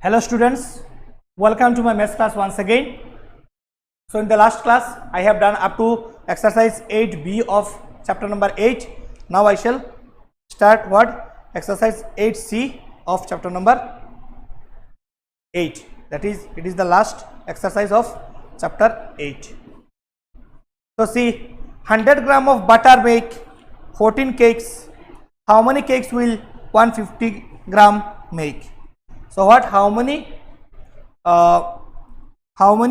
Hello students, welcome to my maths class once again. So in the last class I have done up to exercise 8b of chapter number 8. Now I shall start what? Exercise 8c of chapter number 8. That is, it is the last exercise of chapter 8. So see, 100 gram of butter make 14 cakes. How many cakes will 150 gram make? So what? How many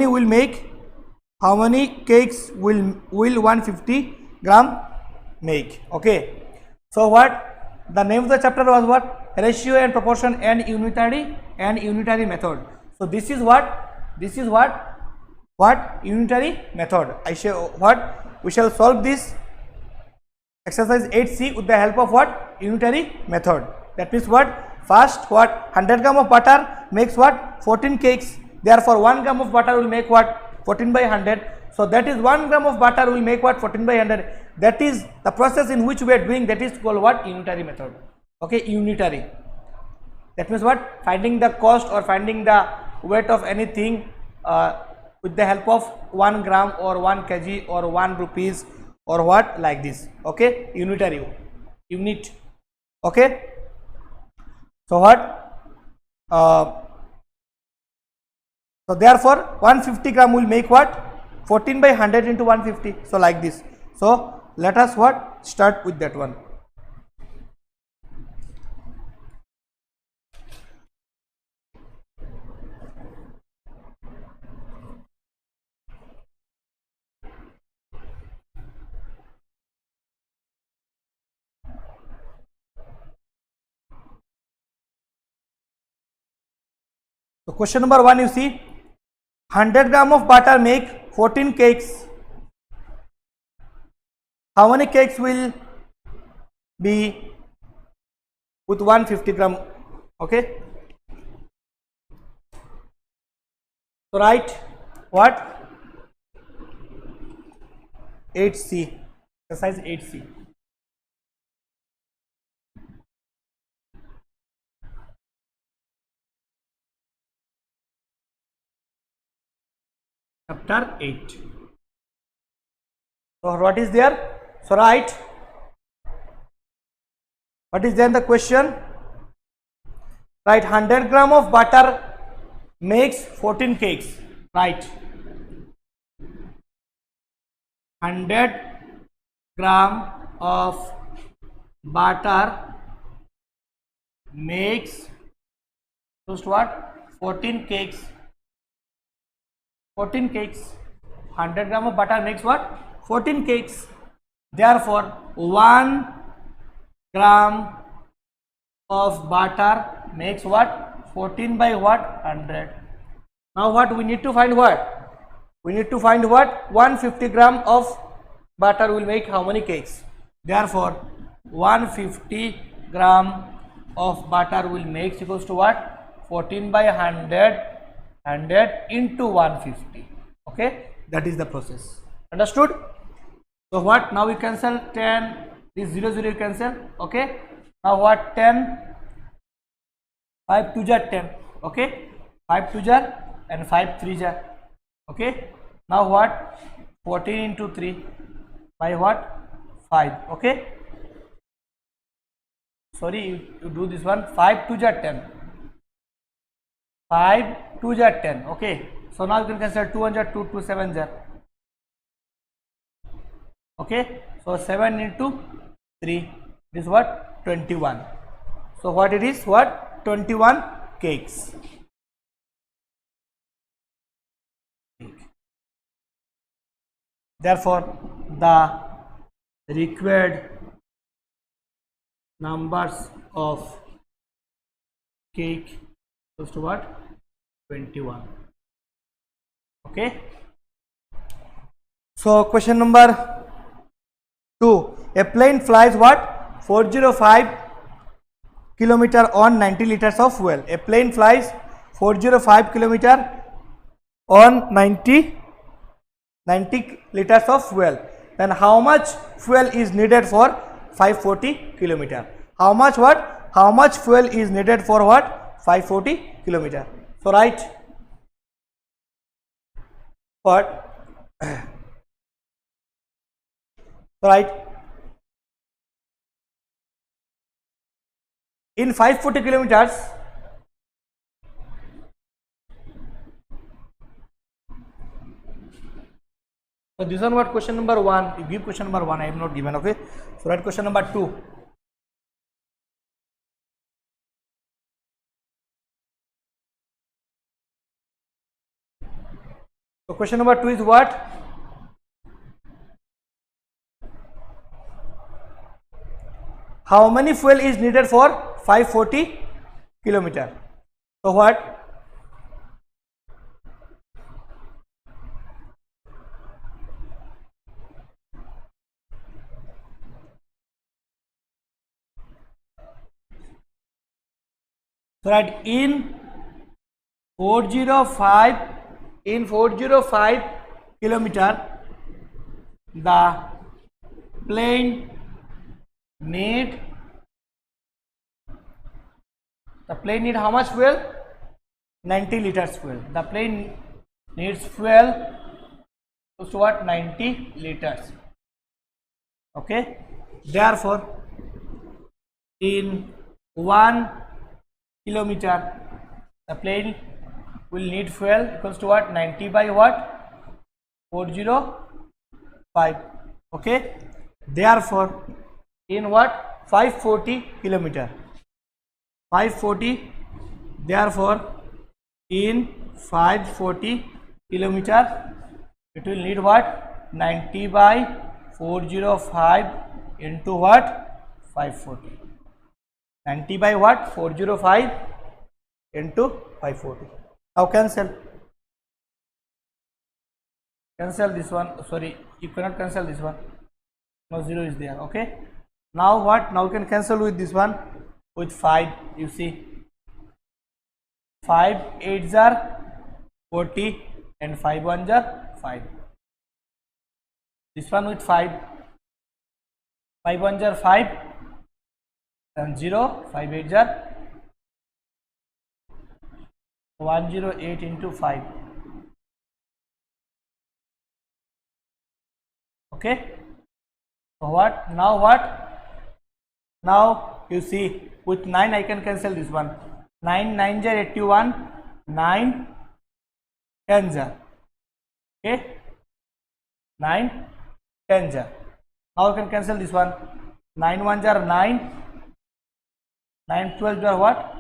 will make? How many cakes will 150 gram make? Okay. So what? The name of the chapter was what? Ratio and proportion and unitary method. So this is what? This is what? What? Unitary method. I shall what? We shall solve this exercise 8c with the help of what? Unitary method. That means what? First what? 100 gram of butter makes what? 14 cakes. Therefore 1 gram of butter will make what? 14 by 100. So that is 1 gram of butter will make what? 14 by 100. That is the process in which we are doing. That is called what? Unitary method. Okay, unitary. That means what? Finding the cost or finding the weight of anything with the help of 1 gram or 1 kg or 1 rupees or what, like this. Okay, unitary, unit. Okay. So what? So therefore 150 gram will make what? 14 by 100 into 150. So like this. So let us what? Start with that one. So question number 1, you see, 100 gram of butter make 14 cakes. How many cakes will be with 150 gram? Okay. So write what? 8c, exercise 8c. Chapter 8. So what is there? So write what is there in the question. Write 100 gram of butter makes 14 cakes. Right. 100 gram of butter makes just what? 14 cakes. 14 cakes. 100 gram of butter makes what? 14 cakes. Therefore 1 gram of butter makes what? 14 by what? 100. Now what we need to find? What we need to find? What? 150 gram of butter will make how many cakes? Therefore 150 gram of butter will make equals to what? 14 by 100 into 150. Okay, that is the process. Understood? So what? Now we cancel 10, this 0 0 you cancel. Okay, now what? 10, 5 2 jar 10. Okay, 5 2 jar and 5 3 jar. Okay, now what? 14 into 3 by what? 5. Okay, sorry, you do this one. 5 2 jar 10, 5 2 jar 10. Okay, so now you can consider 2 1 jar 2, 2 7 jar. Okay, so 7 into 3 is what? 21. So what it is? What? 21 cakes. Therefore the required numbers of cake equals to what? 21. Okay. So question number 2. A plane flies what? 405 kilometer on 90 liters of fuel. A plane flies 405 kilometer on 90 liters of fuel. Then how much fuel is needed for 540 kilometer? How much what? How much fuel is needed for what? 540 kilometer. So write what? So write in 540 kilometers. So this one what question number 1. You give question number 1. I have not given. Okay. So write question number 2. So question number 2 is what? How many fuel is needed for 540 kilometer? So what? So right, in 405 kilometer, the plane need how much fuel? 90 liters fuel. The plane needs fuel close to what? 90 liters. Okay. Therefore, in 1 kilometer, the plane will need fuel equals to what? 90 by what? 405. Okay. Therefore, in what? 540 kilometer. 540. Therefore, in 540 kilometer, it will need what? 90 by 405 into what? 540. 90 by what? 405 into 540. Now cancel. Cancel this one. Sorry, you cannot cancel this one. No, 0 is there. Okay. Now what? Now you can cancel with this one. With 5. You see. 5 8s are 40 and 5 1s are 5. This one with 5. 5 1s are 5. And 0, 5 8s are 108 into 5. Okay. So what? Now what? Now you see, with 9 I can cancel this one. 9 9s are 81. 9 10s are. Okay. 9 10s are. Now I can cancel this one. 9 1s are 9. 9 12s are what?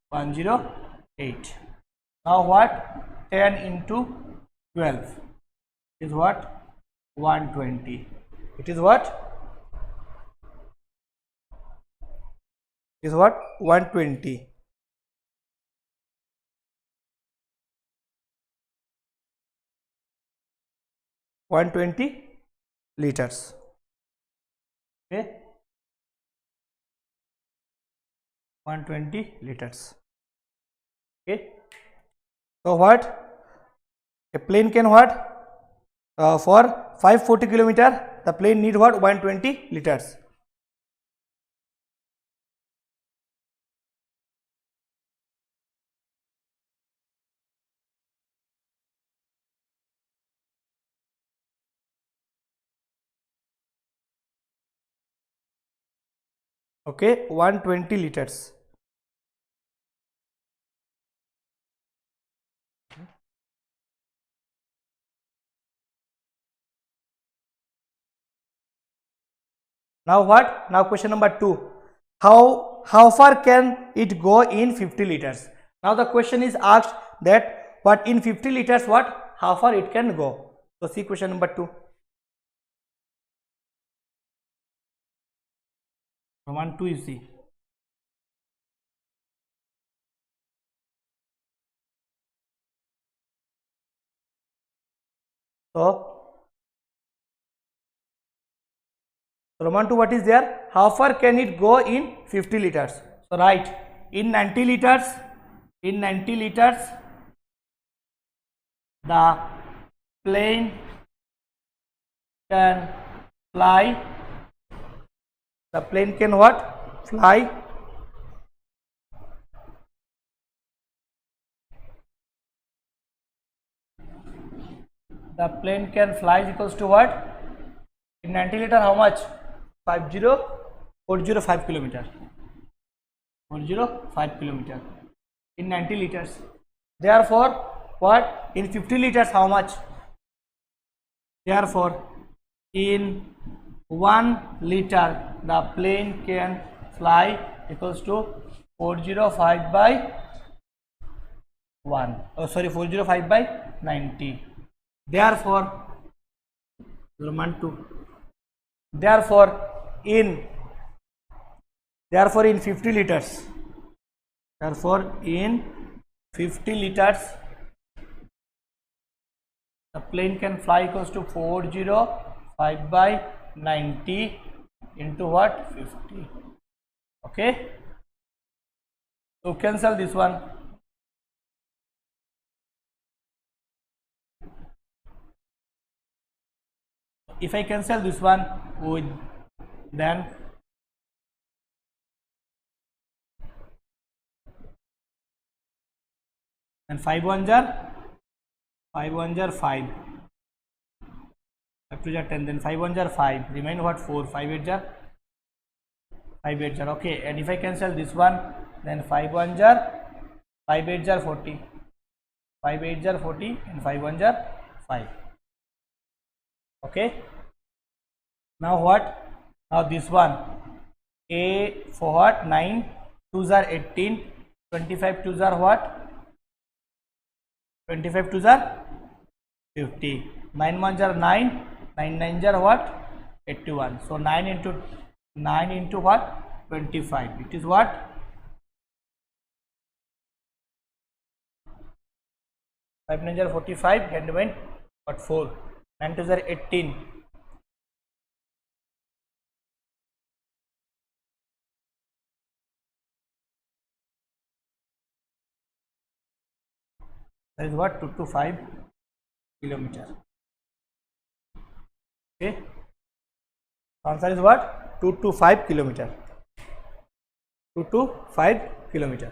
108. Now what? 10 into 12 is what? 120. It is what? Is what? 120. Liters. Okay. 120 liters. Okay. So what? A plane can what? For 540 kilometer, the plane need what? 120 liters. Okay, 120 liters. Now what? Now question number 2. How far can it go in 50 liters? Now the question is asked that what in 50 liters what? How far it can go? So see question number 2. 1 2 you see. So Roman 2 what is there? How far can it go in 50 liters? So write in 90 liters. In 90 liters, the plane can fly. The plane can what? Fly The plane can fly is equals to what? In 90 liter, how much? 405 kilometer. 405 kilometer in 90 liters. Therefore, what? In 50 liters, how much? Therefore, in 1 liter, the plane can fly equals to 405 by 1. Oh, sorry, 405 by 90. Therefore, 2. Therefore, in 50 liters. Therefore, in 50 liters, the plane can fly equals to 405 by 90 into what? 50. Okay. So cancel this one. If I cancel this one with then and 5 1s are 5 1s are 5. 5 2s are 10. Then 5 1s are 5. Remain what? 4. 5 8s are 5 8s are okay. And if I cancel this one, then 5 1s are 5 8s are 40. 5 8s are 40 and 5 1s are 5. Okay. Now what? Now this one. A for what? 9 2s are 18. 25 2s are what? 25 2s are 50. 9 1s are 9. 9 9s are what? 81. So 9 into what? 25. It is what? 5 9s are 45 and remain what? 4. 9 2s are 18. That is what? 225 kilometer. Okay. Answer is what? 225 kilometer. 225 kilometer.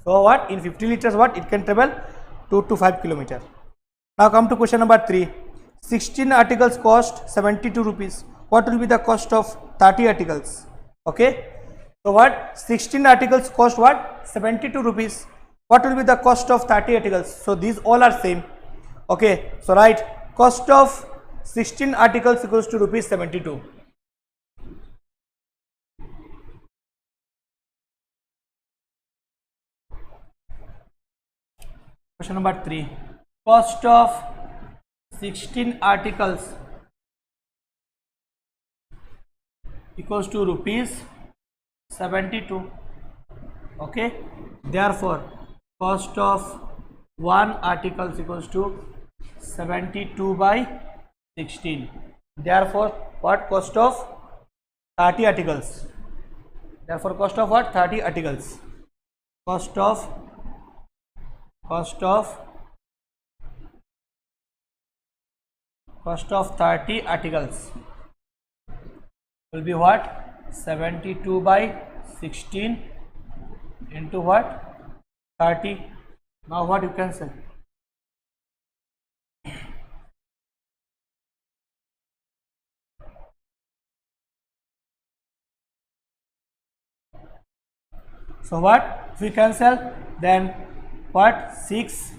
So what? In 50 liters, what? It can travel 225 kilometer. Now come to question number 3. 16 articles cost 72 rupees. What will be the cost of 30 articles? Okay. So what? 16 articles cost what? 72 rupees. What will be the cost of 30 articles? So these all are same. Okay. So write cost of 16 articles equals to rupees 72. Question number 3. Cost of 16 articles equals to rupees 72. Okay. Therefore, cost of 1 article equals to 72 by 16. Therefore, what? Cost of 30 articles. Therefore, cost of what? 30 articles. Cost of 30 articles will be what? 72 by 16 into what? 30. Now what you can say? So what? If we cancel, then what? 6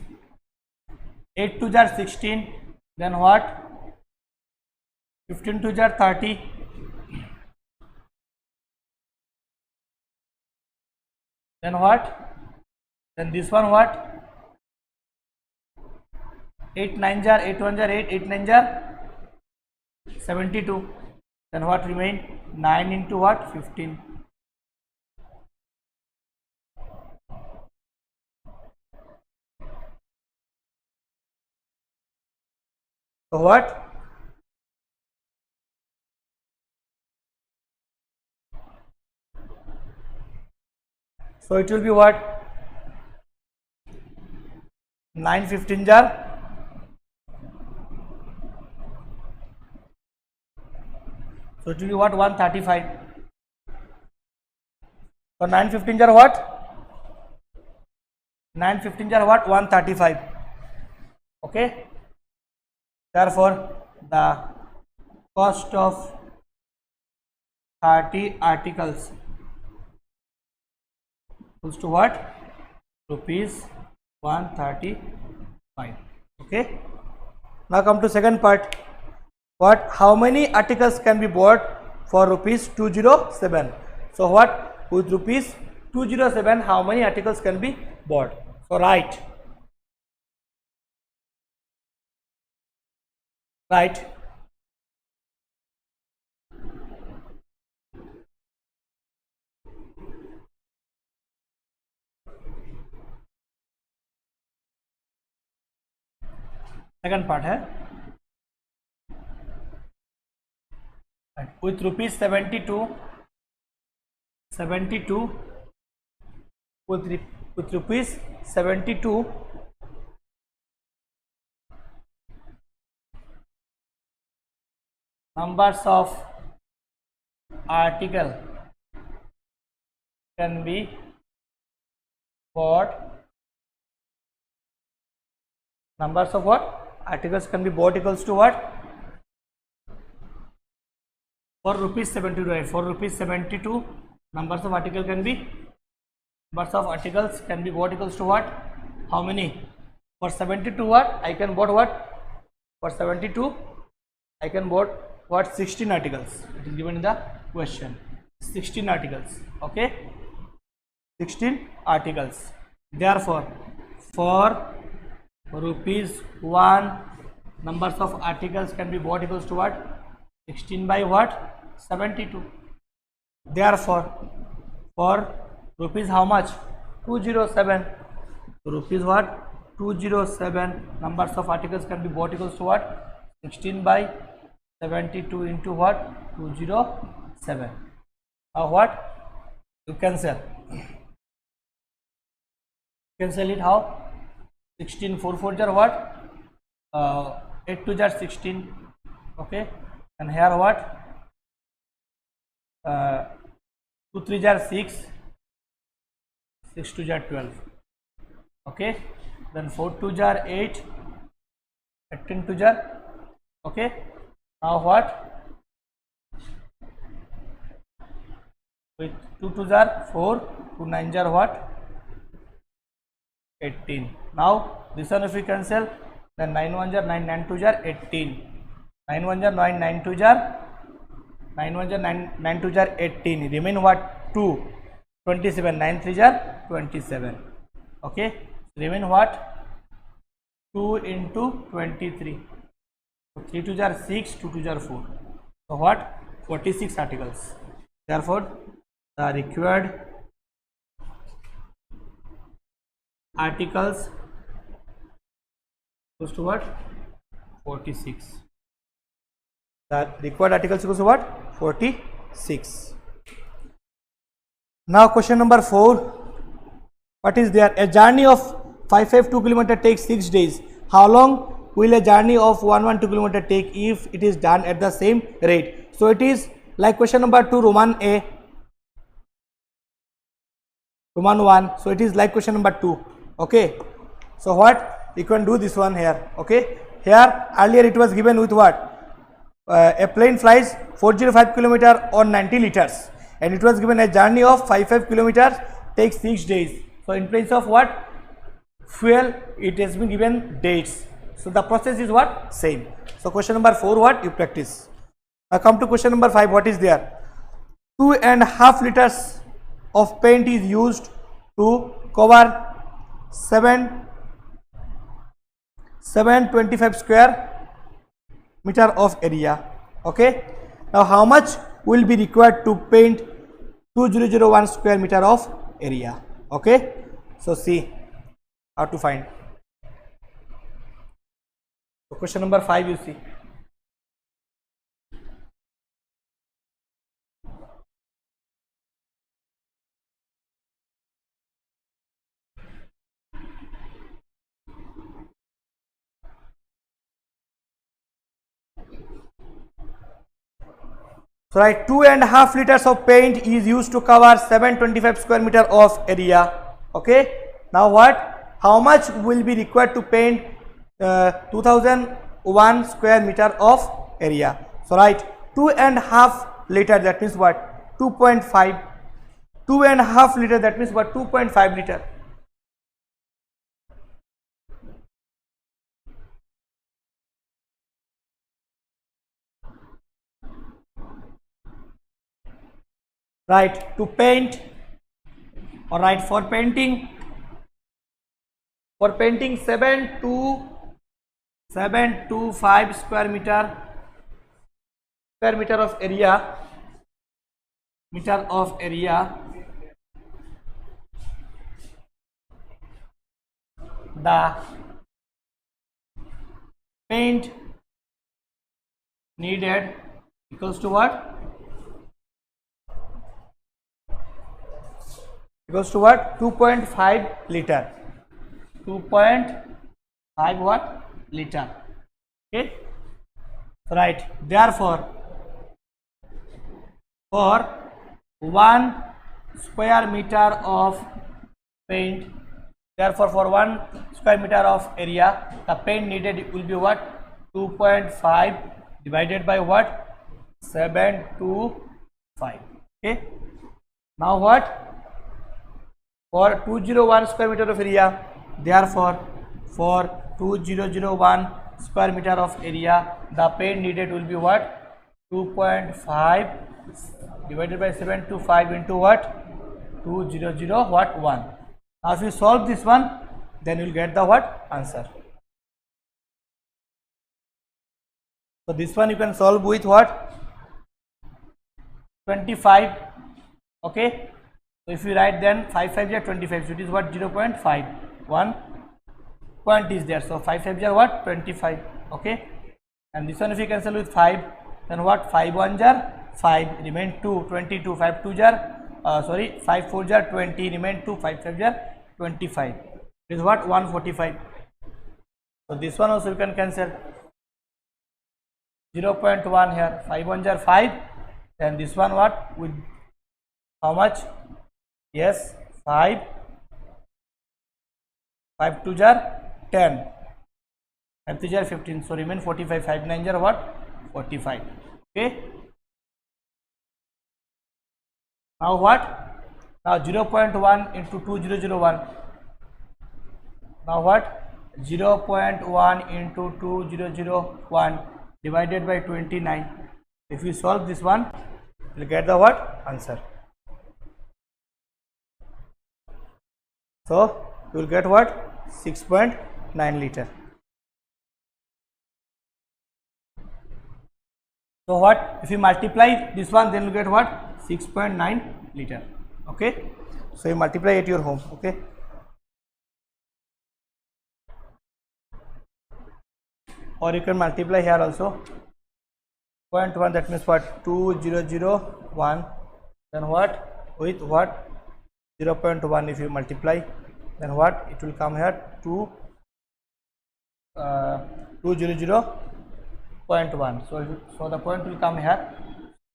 8 2s are 16. Then what? 15 2s are 30. Then what? Then this one what? 8 9s are 8 1s are 8. 8 9s are 72. Then what remain? 9 into what? 15. So what? So it will be what? 9 15s are 135. So 9 15s are what? 9 15s are what? 135. Okay. Therefore, the cost of 30 articles equals to what? Rupees 135. Okay. Now come to second part. What? How many articles can be bought for rupees 207? So what? With rupees 207, how many articles can be bought? So write. Second part है with rupees 72 with rupees 72 numbers of article can be bought. Numbers of what? Articles can be bought equals to what? For rupees 72, right? For rupees 72, numbers of articles can be bought equals to what? How many? For 72, what? I can bought what? For 72, I can bought what? 16 articles. It is given in the question. 16 articles. Okay? 16 articles. Therefore, for rupees 1, numbers of articles can be bought equals to what? 16 by what? 72. Therefore, for rupees how much? 207. So rupees what? 207, numbers of articles can be bought equals to what? 16 by 72 into what? 207. Now what? You cancel. Cancel it how? 16 4 4 jar what? 8 2 jar 16. Okay. And here what? 2 3 jar 6. 6 2 jar 12. Okay. Then 4 2 jar 8. 18 2 jar. Okay. Now what? With 2 2 jar 4. 2 9 jar what? 18. Now this one if we cancel, then 9 1 jar 9 9 2 jar 18. 9 1 jar 9 9 2 jar 9 1 jar 9 9 2 jar 18. Remain what? 2. 27. 9 3 jar 27. Okay. Remain what? 2 into 23. So 3 2 jar 6. 2 2 jar 4. So what? 46 articles. Therefore, the required articles equals to what? 46. The required articles equals to what? 46. Now question number 4. What is there? A journey of 552 km takes 6 days. How long will a journey of 112 km take if it is done at the same rate? So it is like question number 2, Roman A, Roman 1. So it is like question number 2. Okay. So what? You can do this one here. Okay. Here earlier it was given with what? A plane flies 405 km on 90 liters and it was given a journey of 55 km takes 6 days. So in place of what? Fuel, it has been given dates. So the process is what? Same. So question number 4 what? You practice. Now come to question number 5. What is there? 2.5 liters of paint is used to cover 725 square meter of area. Okay. Now how much will be required to paint 2001 square meter of area? Okay. So see how to find. So question number 5 you see. So right, 2.5 liters of paint is used to cover 725 square meter of area. Okay. Now what? How much will be required to paint 2001 square meter of area. So write 2.5 liter, that means what? 2.5. 2.5 liter, that means what? 2.5 liter. Right, to paint, or write for painting. For painting 725 square meter of area, the paint needed equals to what? Equals to what? 2.5 liter. 2.5 what? Liter. Okay. So right. Therefore, for 1 square meter of paint, therefore for 1 square meter of area, the paint needed will be what? 2.5 divided by what? 725. Okay. Now what? For 201 square meter of area, therefore for 2001 square meter of area, the paint needed will be what? 2.5 divided by 725 into what? 200 what? 1. Now if you solve this one, then you will get the what? Answer. So this one you can solve with what? 25. Okay. So if you write, then 5 5 are 25, so it is what? 0.5. 1 point is there, so 5 5 are what? 25. Okay. And this one if you cancel with 5, then what? 5 1 are 5, remain 2, 22. 5 2 are 5 4 are 20, remain 2, 5 5 are 25. It is what? 145. So this one also you can cancel. 0.1 here, 5 1 are 5, then this one what? With how much? Yes, 5 2 are 10, 5 3 are 15, so remain 45. 5 9 are what? 45. Okay. Now what? Now 0.1 into 2001. Now what? 0.1 into 2001 divided by 29. If you solve this one, you will get the what? Answer. So you will get what? 6.9 liter. So what? If you multiply this one, then you get what? 6.9 liter. Okay. So you multiply at your home. Okay. Or you can multiply here also. 0.1, that means what? 2001. Then what? With what? 0.1 if you multiply, then what? It will come here to 200.1. So the point will come here,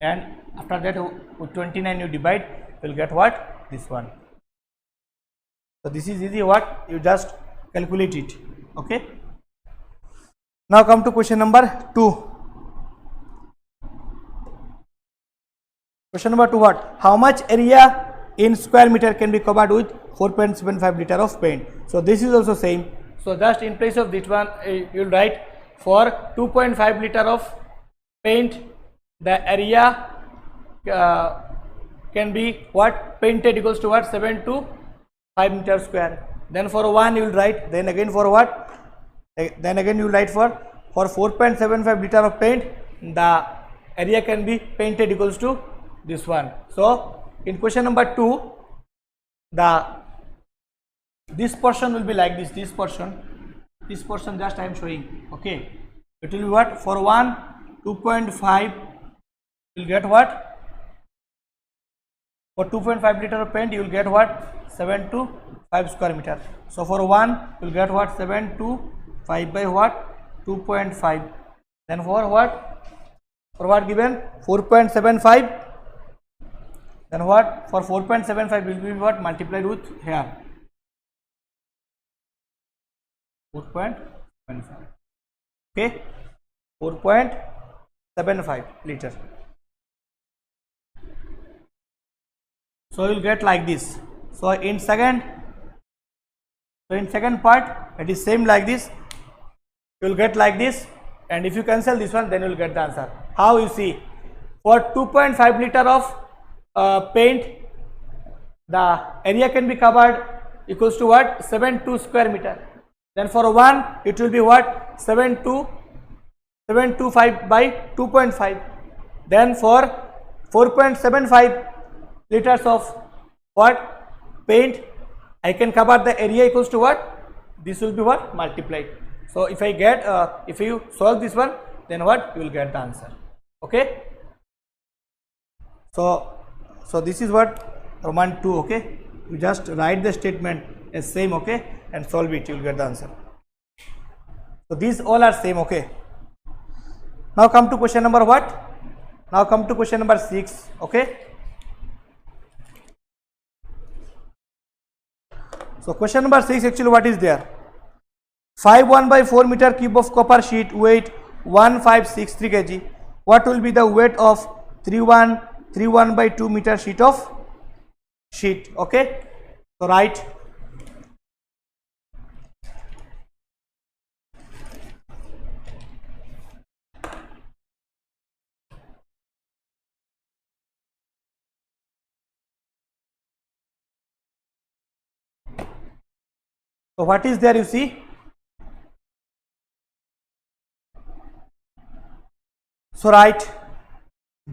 and after that with 29 you divide, you will get what? This one. So this is easy. What? You just calculate it. Okay. Now come to question number 2. Question number 2, what? How much area in square meter can be covered with 4.75 liter of paint? So this is also same. So just in place of this one, you will write for 2.5 liter of paint, the area can be what? Painted equals to what? 7 to 5 meter square. Then for 1 you will write, then again for what? Then again you will write for 4.75 liter of paint, the area can be painted equals to this one. So in question number 2, this portion will be like this. This portion just I am showing. Okay, it will be what? For 1 2.5 you will get what? For 2.5 liter of paint you will get what? 7 to 5 square meter. So for 1 you will get what? 7 to 5 by what? 2.5. Then for what? For what given? 4.75. Then what? For 4.75 will be what? Multiplied with here 4.75. Okay, 4.75 liter. So you will get like this. So in second part it is same like this. You will get like this, and if you cancel this one, then you will get the answer. How you see? For 2.5 liter of paint, the area can be covered equals to what? 72 square meter. Then for 1 it will be what? 725 by 2.5. Then for 4.75 liters of what? Paint, I can cover the area equals to what? This will be what? Multiplied. So if I get if you solve this one, then what? You will get the answer. Okay. So this is what Roman 2. Okay, you just write the statement as same, okay, and solve it, you will get the answer. So these all are same. Okay, now come to question number what? Now come to question number 6. Okay, so question number 6, actually what is there? 5 1/4 meter cube of copper sheet, weight 1563 kg. What will be the weight of 31/2 meter sheet of sheet? Okay, so write. So what is there, you see? So write,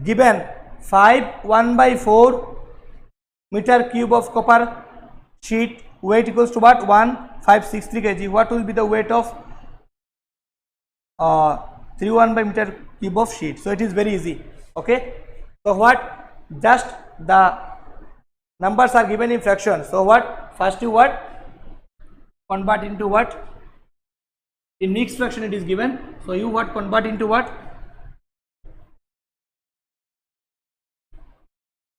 given 5 1/4 meter cube of copper sheet, weight equals to what? 1563 kg. What will be the weight of 31 by meter cube of sheet? So it is very easy. Okay, so what? Just the numbers are given in fraction. So what? First you what? Convert into what? In mixed fraction it is given. So you what? Convert into what?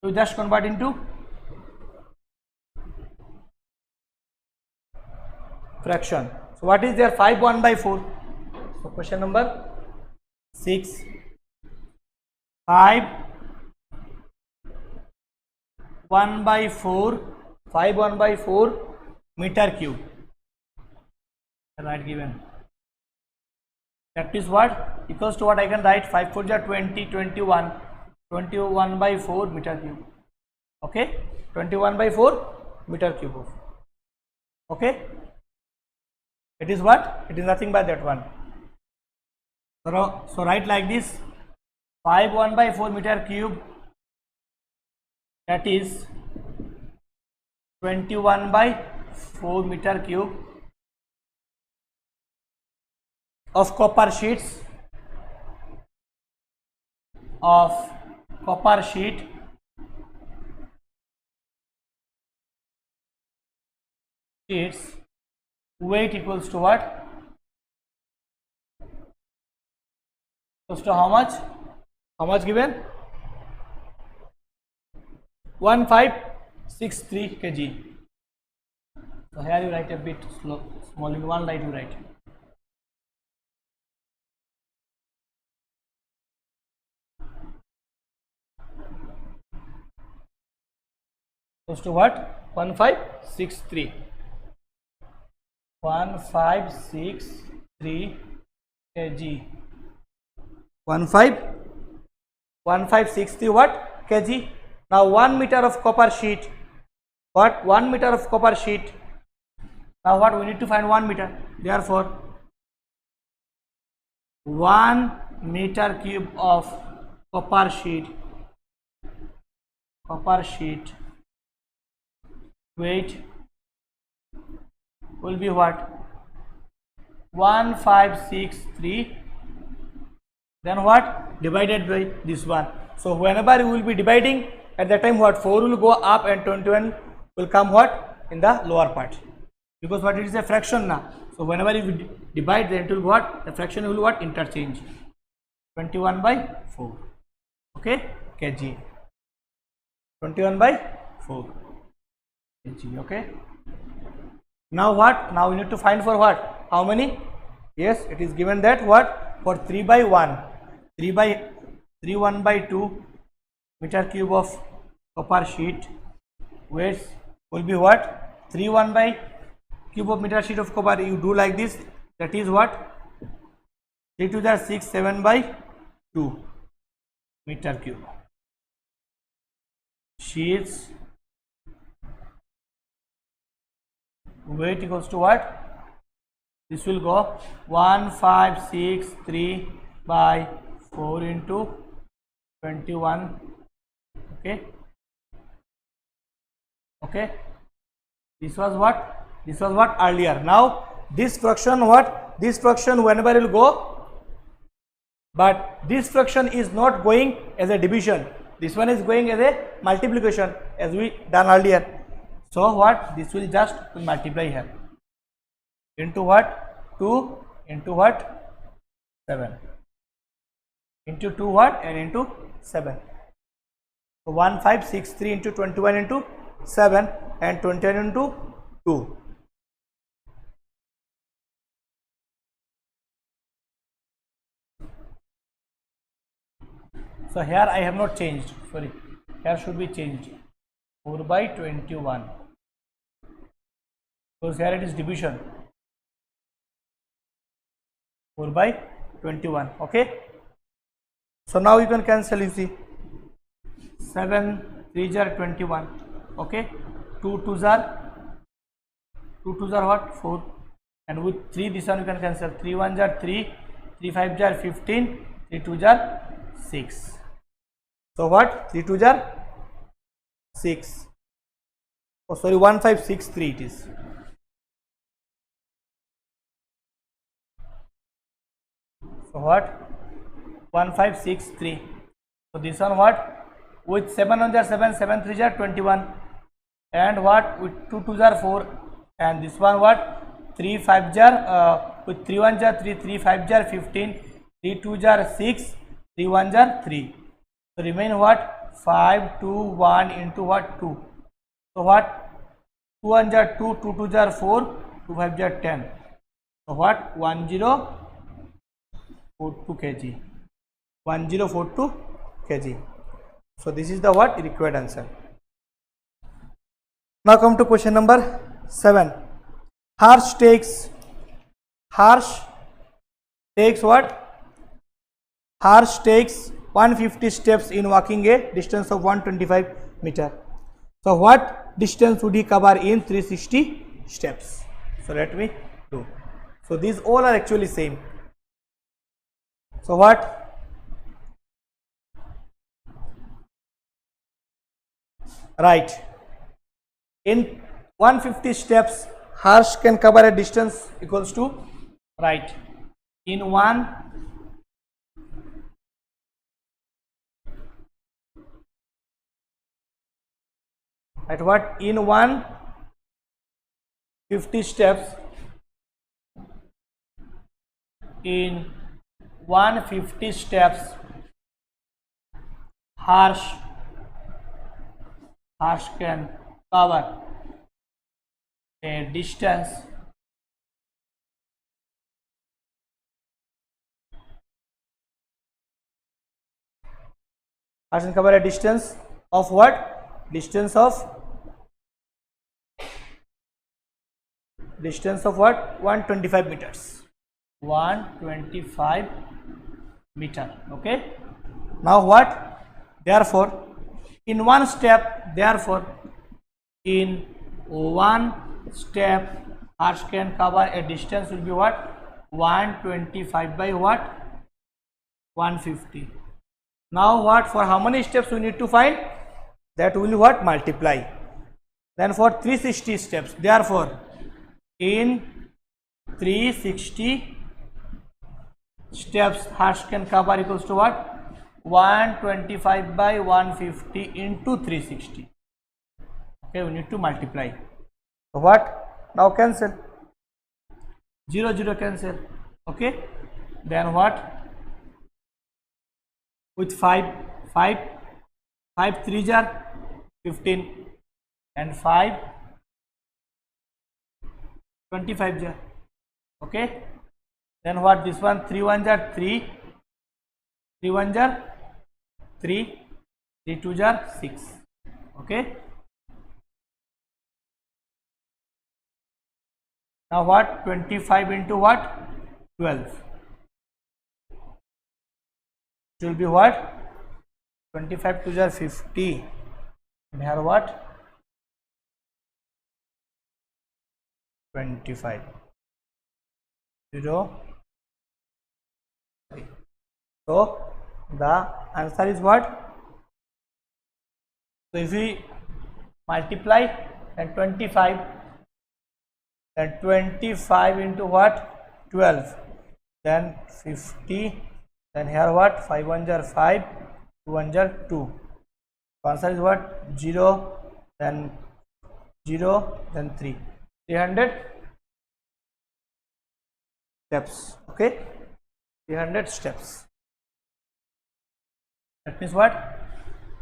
You just convert into fraction. So what is there? 5 1/4. So question number 6, 5 1/4, 5 1/4 meter cube. Right, given. That is what? Equals to what? I can write 5 4 20, 21, 21/4 meter cube. Okay, 21/4 meter cube of. Okay, it is what? It is nothing but that one. So write like this: 5 1/4 meter cube, that is 21/4 meter cube of copper sheet its weight equals to what? Equals to how much? How much given? 1563 kg. So here you write a bit small in one line you write. Equals to what? 1563. 1563 kg. 1563 what? Kg. Now 1 meter of copper sheet. What? 1 meter of copper sheet. Now what? We need to find 1 meter. Therefore 1 meter cube of copper sheet weight will be what? 1563, then what? Divided by this one. So whenever you will be dividing, at that time what? 4 will go up and 21 will come what? In the lower part, because what? It is a fraction now. So whenever you divide, then it will what? The fraction will what? Interchange. 21/4. Okay, kg. 21/4 kg. Okay, now what? Now we need to find for what? How many? Yes, it is given that what for 3 by 1, 3 by 3 1 by 2 meter cube of copper sheet weights will be what 3 1 by cube of meter sheet of copper. You do like this, that is what 3 to the 6 7 by 2 meter cube. Sheets weight equals to what? This will go 1563 by 4 into 21. Okay. This was what? This was what earlier. Now this fraction what? This fraction whenever it will go, but this fraction is not going as a division. This one is going as a multiplication as we done earlier. So what? This will just multiply here. Into what? 2 into what? 7. Into 2 what? And into 7. So 1563 into 21 into 7 and 21 into 2. So here I have not changed. Sorry. Here should be changed. 4 by 21. Because here it is division. 4 by 21. Okay. So now you can cancel, you see. 7 3s are 21. Okay. 2 2s are what? 4. And with 3 this one you can cancel. 3 1s are 3. 3 5s are 15. 3 2s are 6. So what? 3 2s are 6. Oh sorry, 1563 it is. So what? 1563. So this one what? With 7 1s are 7, 7 3s are 21. And what? With 2 2s are 4. And this one what? 3 5s are with 3 1s are 3, 3 5s are 15, 3 2s are 6, 3 1s are 3. So remain what? 5 2 1 into what? 2. So what? 2 1s are 2, 2 2s are 4, 2 5s are 10. So what? 1042 kg. 1042 kg. So this is the what? Required answer. Now come to question number 7. Harsh takes what? Harsh takes 150 steps in walking a distance of 125 meter. So what distance would he cover in 360 steps? So let me do. So these all are actually same. So what? Right. In 150 steps, Harsh can cover a distance equals to, right, in one at what? In 150 steps, in 150 steps, Harsh can cover a distance of what? Distance of what? 125 meters. 125 meter. Okay. Now what? Therefore, in one step, in one step, Harsh can cover a distance will be what? 125 by what? 150. Now what? For how many steps we need to find? That will what? Multiply. Then for 360 steps, therefore, in 360 steps, Harsh can cover equals to what? 125 by 150 into 360. Okay, we need to multiply. So what? Now cancel. 0 0 cancel. Okay. Then what? With 5 3s are 15 and 5 25 jar. Okay. Then what? This one 3 1s are 3, 3 1s are 3, 3 2s are 6. Okay. Now what? 25 into what? 12. It will be what? 25 2s are 50. And here what? 25. 0, 3. So the answer is what? So if we multiply, then 25, then 25 into what? 12, then 50, then here what? 5 1s are 5, 2 1s are 2. So answer is what? 0, then 3. 300 steps. Okay, 300 steps. That means what?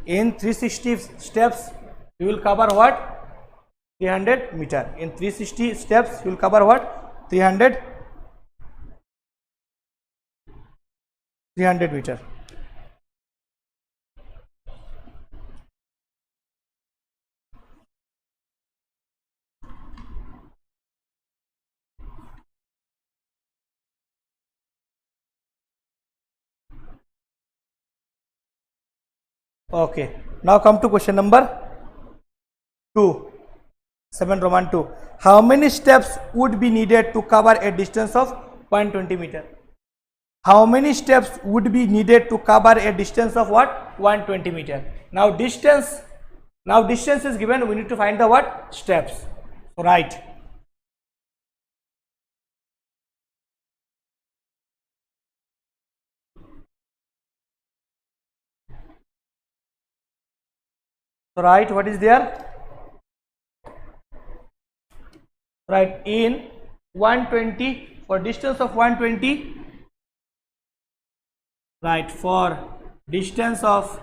In 360 steps you will cover what? 300 meter. In 360 steps you will cover what? 300 meter. Okay, now come to question number 2, 7 Roman 2. How many steps would be needed to cover a distance of 120 meter? How many steps would be needed to cover a distance of what? 120 meter. Now distance is given, we need to find the what? Steps. So right. So right, what is there? Right, in 120, for distance of 120, right, for distance of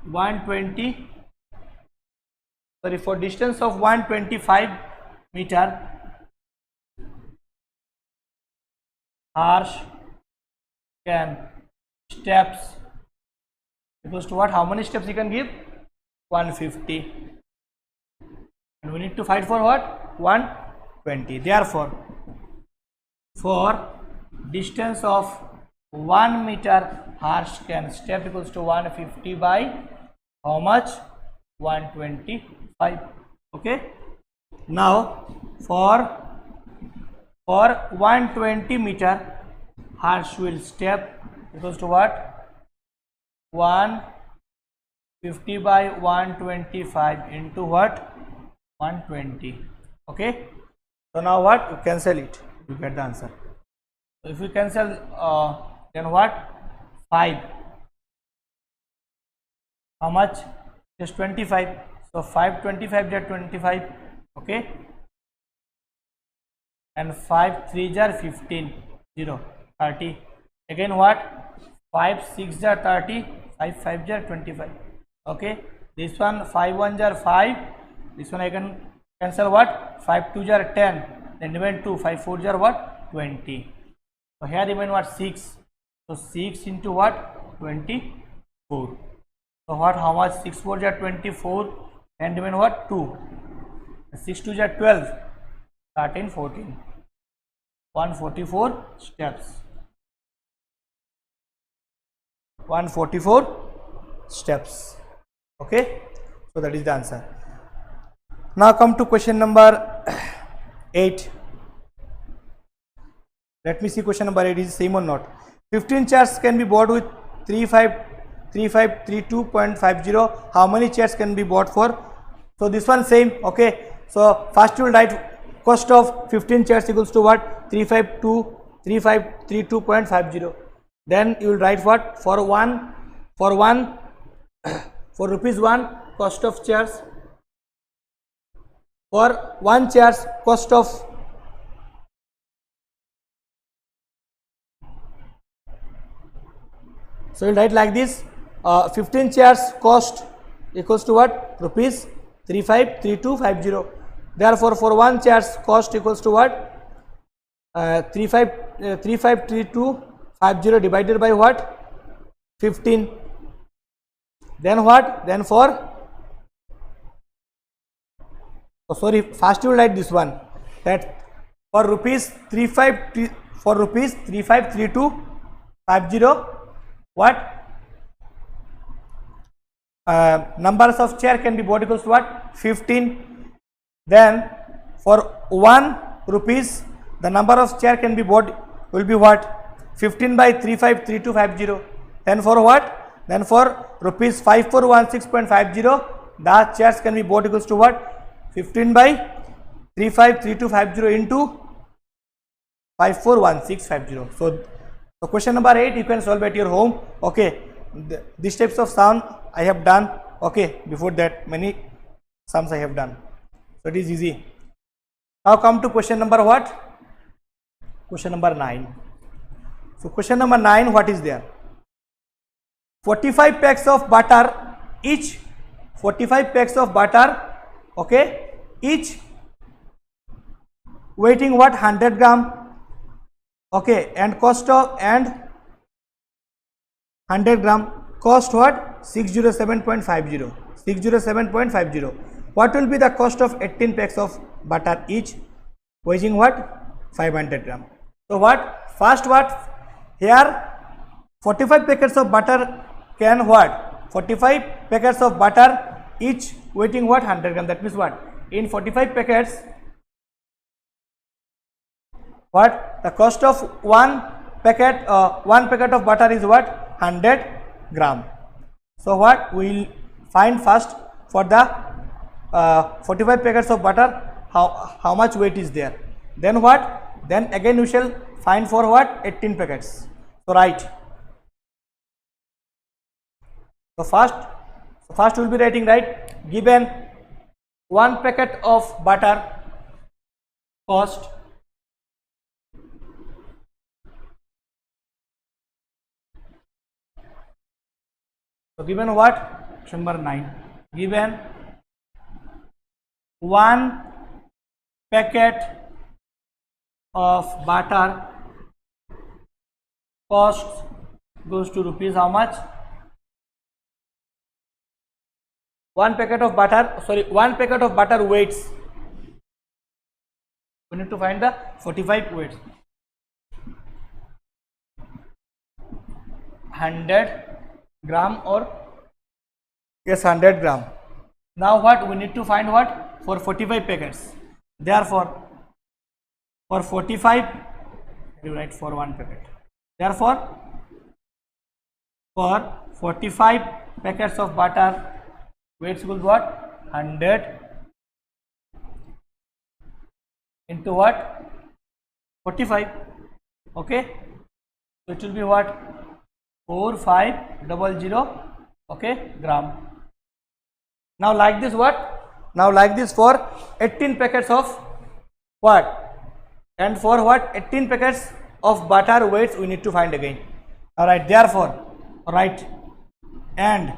120, sorry, for distance of 125 meter, harsh can steps equals to what? How many steps you can give? 150. And we need to find for what? 120. Therefore, for distance of 1 meter, harsh can step equals to 150 by how much? 125. Okay. Now for 120 meter, harsh will step equals to what? 150 by 125 into what? 120. Okay. So now what? You cancel it, you get the answer. So if you cancel, then what? 5. How much? Just 25. So 5 25 are 25. Okay. And 5 3s are 15. 0, 30. Again what? 5 6s are 30. 5 5s are 25. Okay. This one 5 1s are 5. This one I can cancel what? 5 2s are 10. Then remain 2. 5 4s are what? 20. So here remain what? 6. So 6 into what? 24. So what? How much? 6 4s are 24. And remain what? 2. 6 2s are 12. 13 14. 144 steps. 144 steps. Okay. So that is the answer. Now come to question number 8. Let me see question number 8 is same or not. 15 chairs can be bought with 3532.50. How many chairs can be bought for? So this one same. Okay. So first you will write cost of 15 chairs equals to what? 3532.50. Then you will write what? For rupees 1 cost of chairs. For 1 chairs cost of so you will write like this, 15 chairs cost equals to what? Rupees 353250. Therefore for 1 chairs cost equals to what? 353250 divided by what? 15. Then what? Then for, oh sorry, first you will write this one, that for rupees 353250, what? Numbers of chair can be bought equals to what? 15. Then for 1 rupees, the number of chair can be bought will be what? 15 by 353250. Then for what? Then for rupees 5416.50, the chairs can be bought equals to what? 15 by 353250 into 541650. So question number 8 you can solve at your home. Okay, these types of sum I have done. Okay, before that many sums I have done, so it is easy. Now come to question number what? Question number 9. So question number 9, what is there? 45 packs of butter each. 45 packs of butter. Okay, each weighting what? 100 gram. Okay, and cost of, and 100 gram cost what? 607.50. 607.50. What will be the cost of 18 packs of butter each weighing what? 500 gram. So what? First what? Here 45 packets of butter can what? 45 packets of butter each weighing what? 100 gram. That means what? In 45 packets, what? The cost of one packet of butter is what? 100 gram. So what? We will find first for the 45 packets of butter how much weight is there. Then what? Then again we shall find for what? 18 packets. So write. So first we will be writing, right? Given 1 packet of butter cost so given what? Number 9. Given 1 packet of butter cost goes to rupees how much? 1 packet of butter, sorry, 1 packet of butter weights. We need to find the 45 weights. 100 gram or yes, 100 gram. Now what? We need to find what? For 45 packets. Therefore, for 45, you write for 1 packet. Therefore, for 45 packets of butter, weights equals what? 100 into what? 45. Okay. So it will be what? 4500. Okay, gram. Now like this what? Now like this for 18 packets of what? And for what? 18 packets of butter weights we need to find again. Alright, therefore, right, and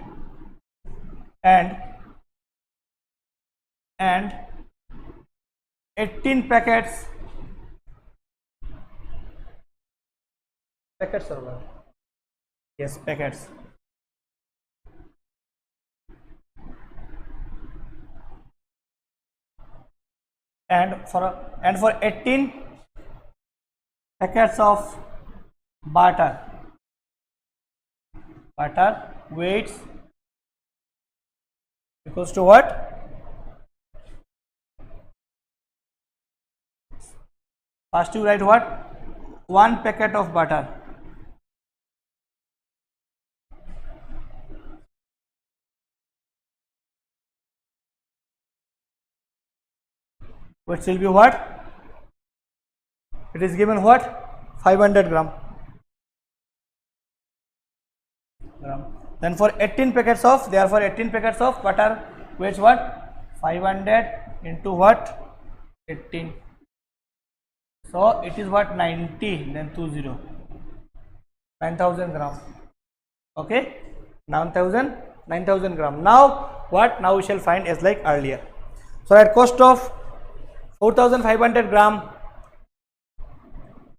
18 packets or what? Yes, packets. And for 18 packets of butter weights equals to what? First you write what? 1 packet of butter. Which will be what? It is given what? 500 gram. Then for 18 packets of, therefore 18 packets of butter weighs what? 500 into what? 18. So it is what? 90, then 20. 9000 gram. Okay, 9000 gram. Now what? Now we shall find as like earlier. So at cost of 4500 gram,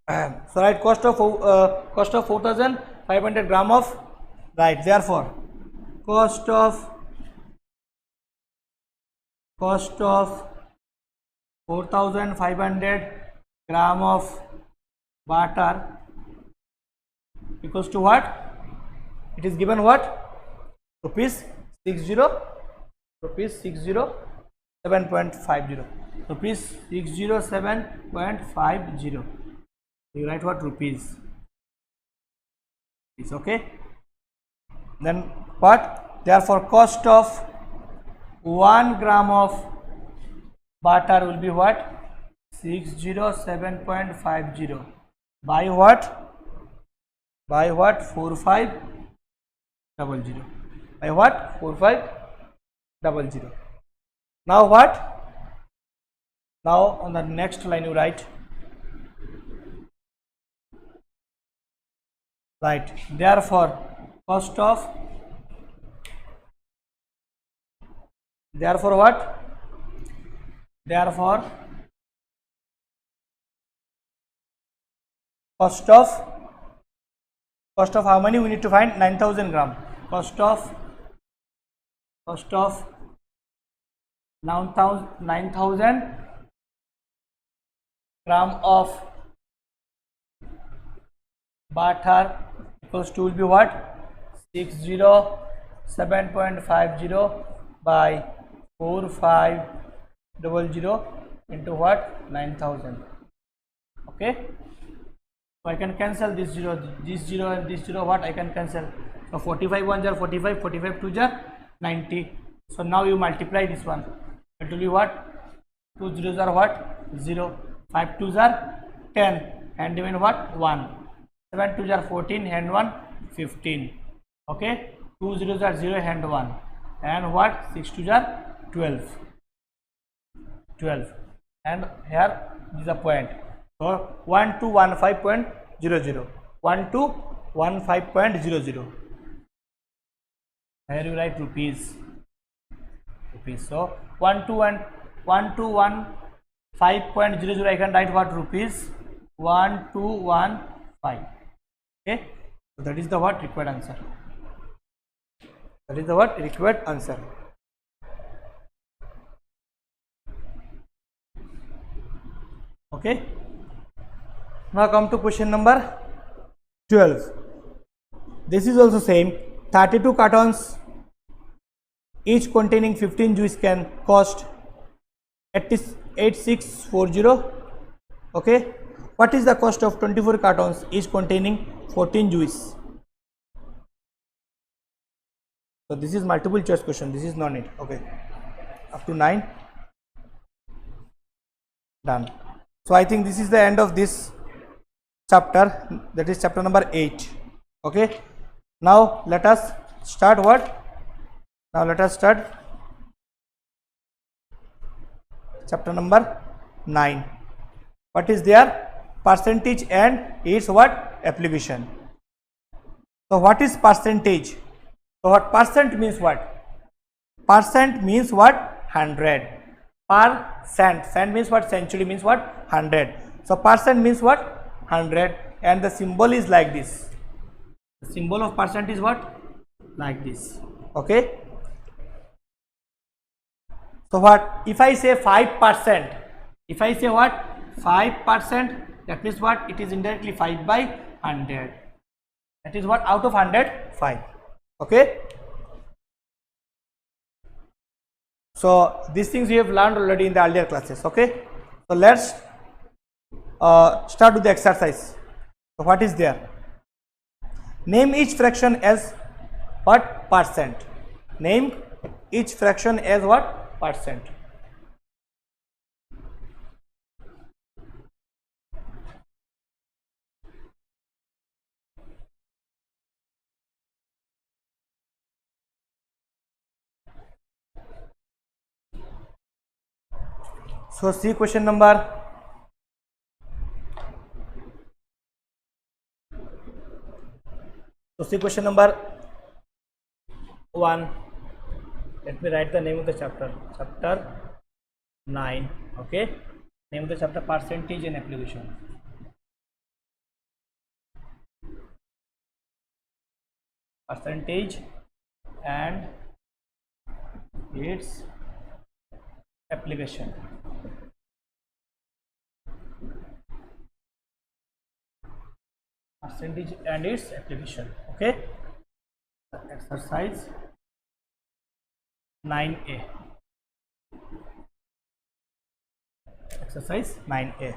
So right, cost of 4,500 gram of, right, therefore cost of 4,500 gram of butter equals to what? It is given what? Rupees 607.50. Rupees 607.50. You write what? Rupees. Is okay. Then what? Therefore, cost of 1 gram of butter will be what? 607.50 by what? By what? 4500. By what? 4500. Now what? Now on the next line you write, right, therefore cost of, therefore what? Therefore cost of how many we need to find? 9,000 gram. Cost of 9,000 gram of butter equals to will be what? 607.50 by 4500 into what? 9,000. Okay. So I can cancel this 0 and this 0. What I can cancel? So 45 1s are 45, 45 2s are 90. So now you multiply this one. It will be what? 2 zeros are what? 0. 5 2s are 10. And even what? 1. 7 2s are 14. And 1 15. Okay. 2 zeros are 0 and 1. And what? 6 2s are 12. 12. And here is a point. So 1215.00. 1215.00. Here you write rupees. So 1215.00 I can write what? Rupees 1215. Okay. So that is the what? Required answer. That is the what? Required answer. Okay. Now come to question number 12. This is also same. 32 cartons each containing 15 juice can cost 8640. Okay. What is the cost of 24 cartons each containing 14 juice? So this is multiple choice question. This is not it. Okay. Up to 9. Done. So I think this is the end of this chapter, that is chapter number 8. Okay. Now let us start what? Now let us start chapter number 9. What is there? Percentage and its what? Application. So what is percentage? So what percent means what? Percent means what? 100. Percent. Cent means what? Century means what? 100. So percent means what? 100. And the symbol is like this. The symbol of percent is what? Like this. Okay. So what? If I say 5%, if I say what? 5%, that means what? It is indirectly 5 by 100. That is what? Out of 100, 5. Okay. So these things we have learned already in the earlier classes. Okay. So let's start with the exercise. So what is there? Name each fraction as what? Percent. Name each fraction as what? Percent. So see question number 1. Let me write the name of the chapter. Chapter 9. Okay. Name of the chapter: percentage and application. percentage and its application. Percentage and its application. Okay. Exercise 9A. Exercise 9A.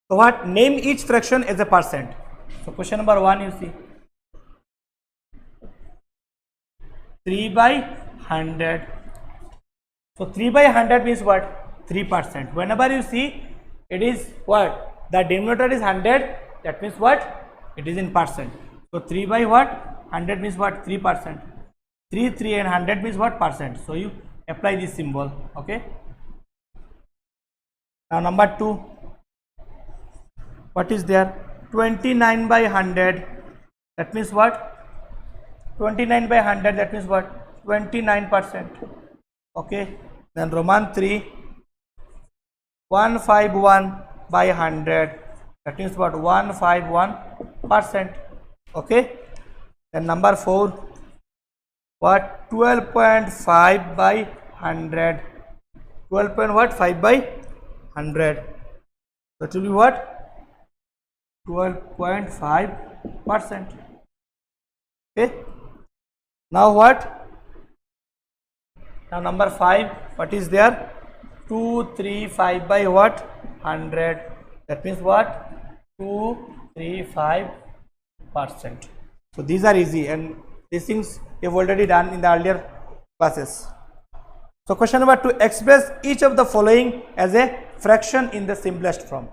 So what? Name each fraction as a percent. So question number 1, you see 3 by 100. So 3 by 100 means what? 3%. Whenever you see it is what? The denominator is 100, that means what? It is in percent. So 3 by what? 100 means what? 3%. 3 and 100 means what? Percent. So you apply this symbol. Okay. Now number 2. What is there? 29 by 100. That means what? 29 by 100. That means what? 29%. Okay. Then Roman 3. 151 by 100. That means what? 151%. Okay. Then number 4. What? 12.5 by 100. 12.5 by 100. That will be what? 12.5%. Okay. Now what? Now number 5. What is there? 235 by what? 100. That means what? 235%. So these are easy, and these things you have already done in the earlier classes. So question number 2, express each of the following as a fraction in the simplest form.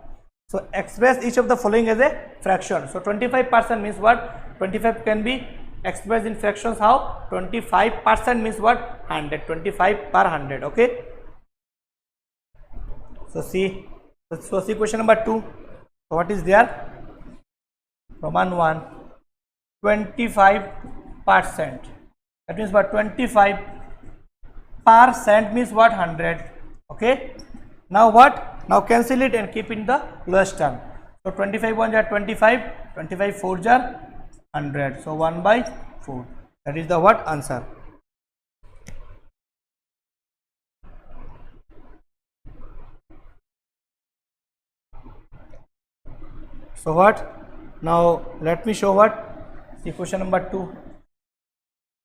So express each of the following as a fraction. So 25% means what? 25 can be expressed in fractions. How? 25% means what? 100. 25 per 100. Okay. So see question number 2. So what is there? Roman 1. 25%. That means what? 25% means what? 100. Okay. Now what? Now cancel it and keep in the lowest term. So 25 1s are 25, 25 4s are 100. So 1 by 4. That is the what? Answer. So what? Now let me show what? See question number 2.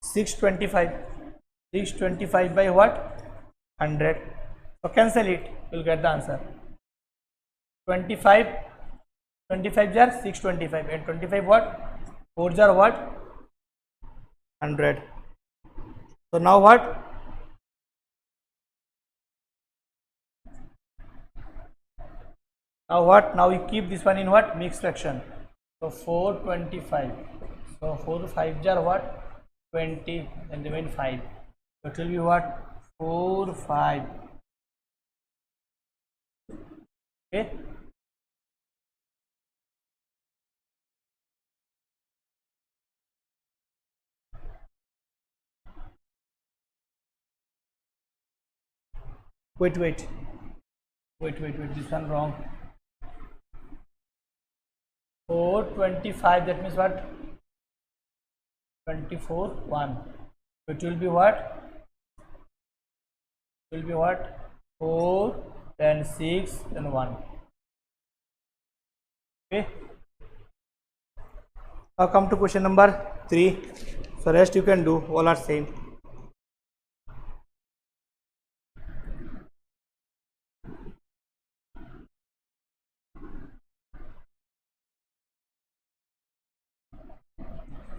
625. 625 by what? 100. So cancel it. You will get the answer. 25 are 625 and 25 what? 4s are what? 100. So now what? Now what? Now we keep this one in what? Mixed fraction. So 425. So 4 5s are what? 20 and remain 5. So it will be what? 4 5. Okay. Wait, this one wrong. 425, that means what? 24 1. It will be what? It will be what? 4 then 6 then 1. Okay. Now come to question number 3. So rest you can do, all are same.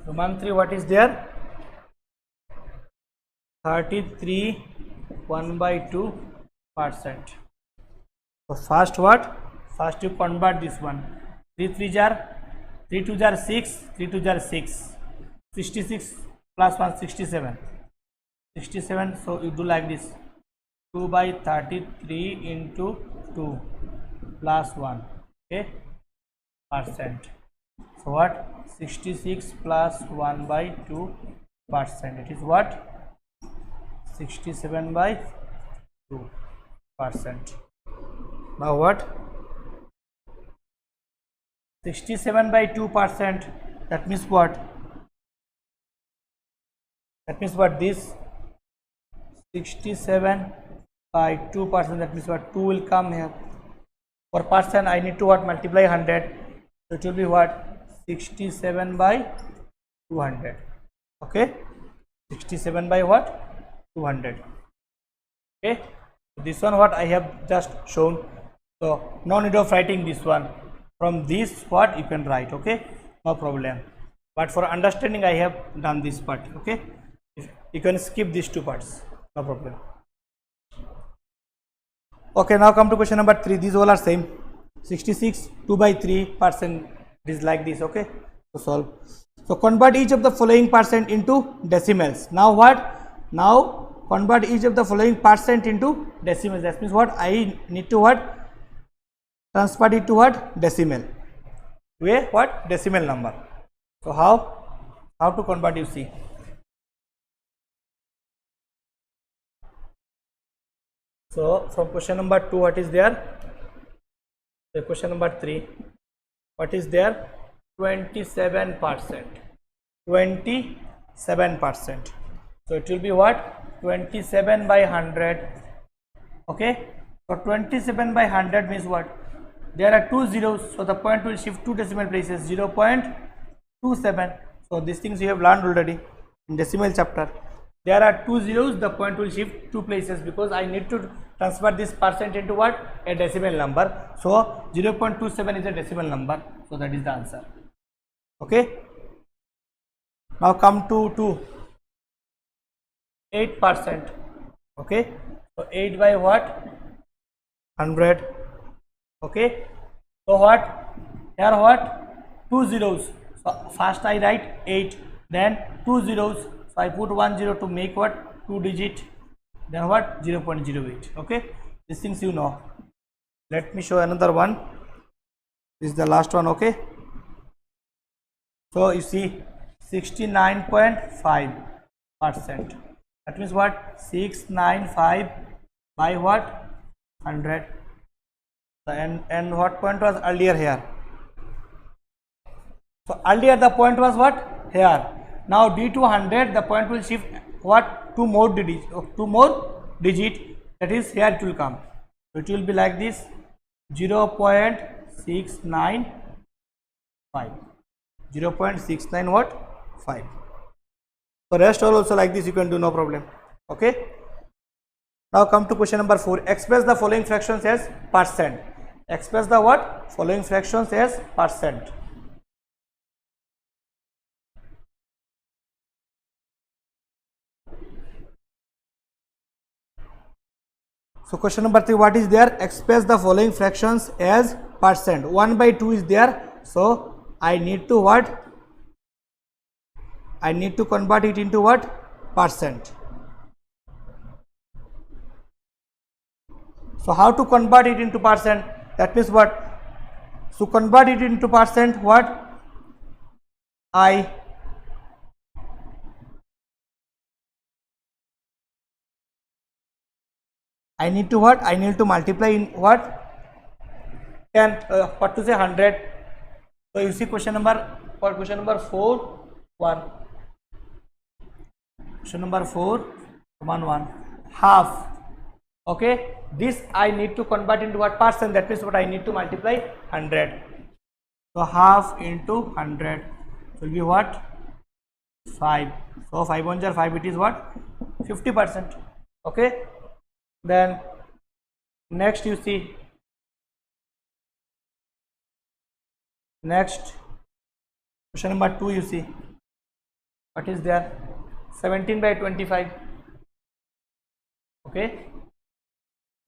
Roman 3, what is there? 33 1 by 2%. So first what? First you convert this one. 3 3s are 3 2s are 6, 3 2s are 6. 66 plus 1 67. 67. So you do like this. 2 by 33 into 2 plus 1. Okay. Percent. So what? 66 plus 1 by 2%. It is what? 67 by 2%. Now what? 67 by 2%. That means what? That means what, this 67 by 2%, that means what, 2 will come here. For percent I need to what, multiply 100, so it will be what, 67 by 200. Okay, 67 by what, 200. Okay, this one what I have just shown, so no need of writing this one. From this what you can write, okay, no problem. But for understanding I have done this part. Okay, you can skip these two parts, no problem. Okay, now come to question number 3. These all are same. 66 2 by 3%, it is like this. Okay, so solve. So convert each of the following percent into decimals. Now what, now convert each of the following percent into decimals. That means what, I need to what, transfer it to what, decimal, where what, decimal number. So how to convert, you see. So from question number 2, what is there? So question number 3, what is there? 27%. 27%. So it will be what? 27 by 100. Okay. So 27 by 100 means what? There are 2 zeros, so the point will shift 2 decimal places, 0.27. So these things you have learned already in decimal chapter. There are 2 zeros, the point will shift 2 places because I need to transfer this percent into what? A decimal number. So 0.27 is a decimal number. So that is the answer. Okay. Now come to 8%. Okay. So 8 by what? 100. Okay. So what? Here what? 2 zeros. So first I write 8, then 2 zeros. So I put 1 0 to make what? 2 digit. Then what? 0.08. Okay. These things you know. Let me show another one. This is the last one. Okay. So you see 69.5%. That means what? 695 by what? 100. And what point was earlier here? So earlier the point was what? Here. Now d to 100, the point will shift what? 2 more digit, that is here it will come. So it will be like this, 0.695. 0.69 what? 5. So rest all also like this you can do, no problem. Okay. Now come to question number 4. Express the following fractions as percent. Express the what? Following fractions as percent. So question number 3, what is there? Express the following fractions as percent. 1 by 2 is there. So I need to what? I need to convert it into what? Percent. So how to convert it into percent? That means what? So convert it into percent, what? I need to what? I need to multiply in what? 10, what to say, 100. So you see question number 4, 1. Question number 4, 1. Half. Okay. This I need to convert into what? Percent. That means what? I need to multiply 100. So half into 100 will be what? 5. So 5 1 jar 5, it is what? 50%. Okay. Then next you see, next question number 2, you see what is there? 17 by 25. Okay,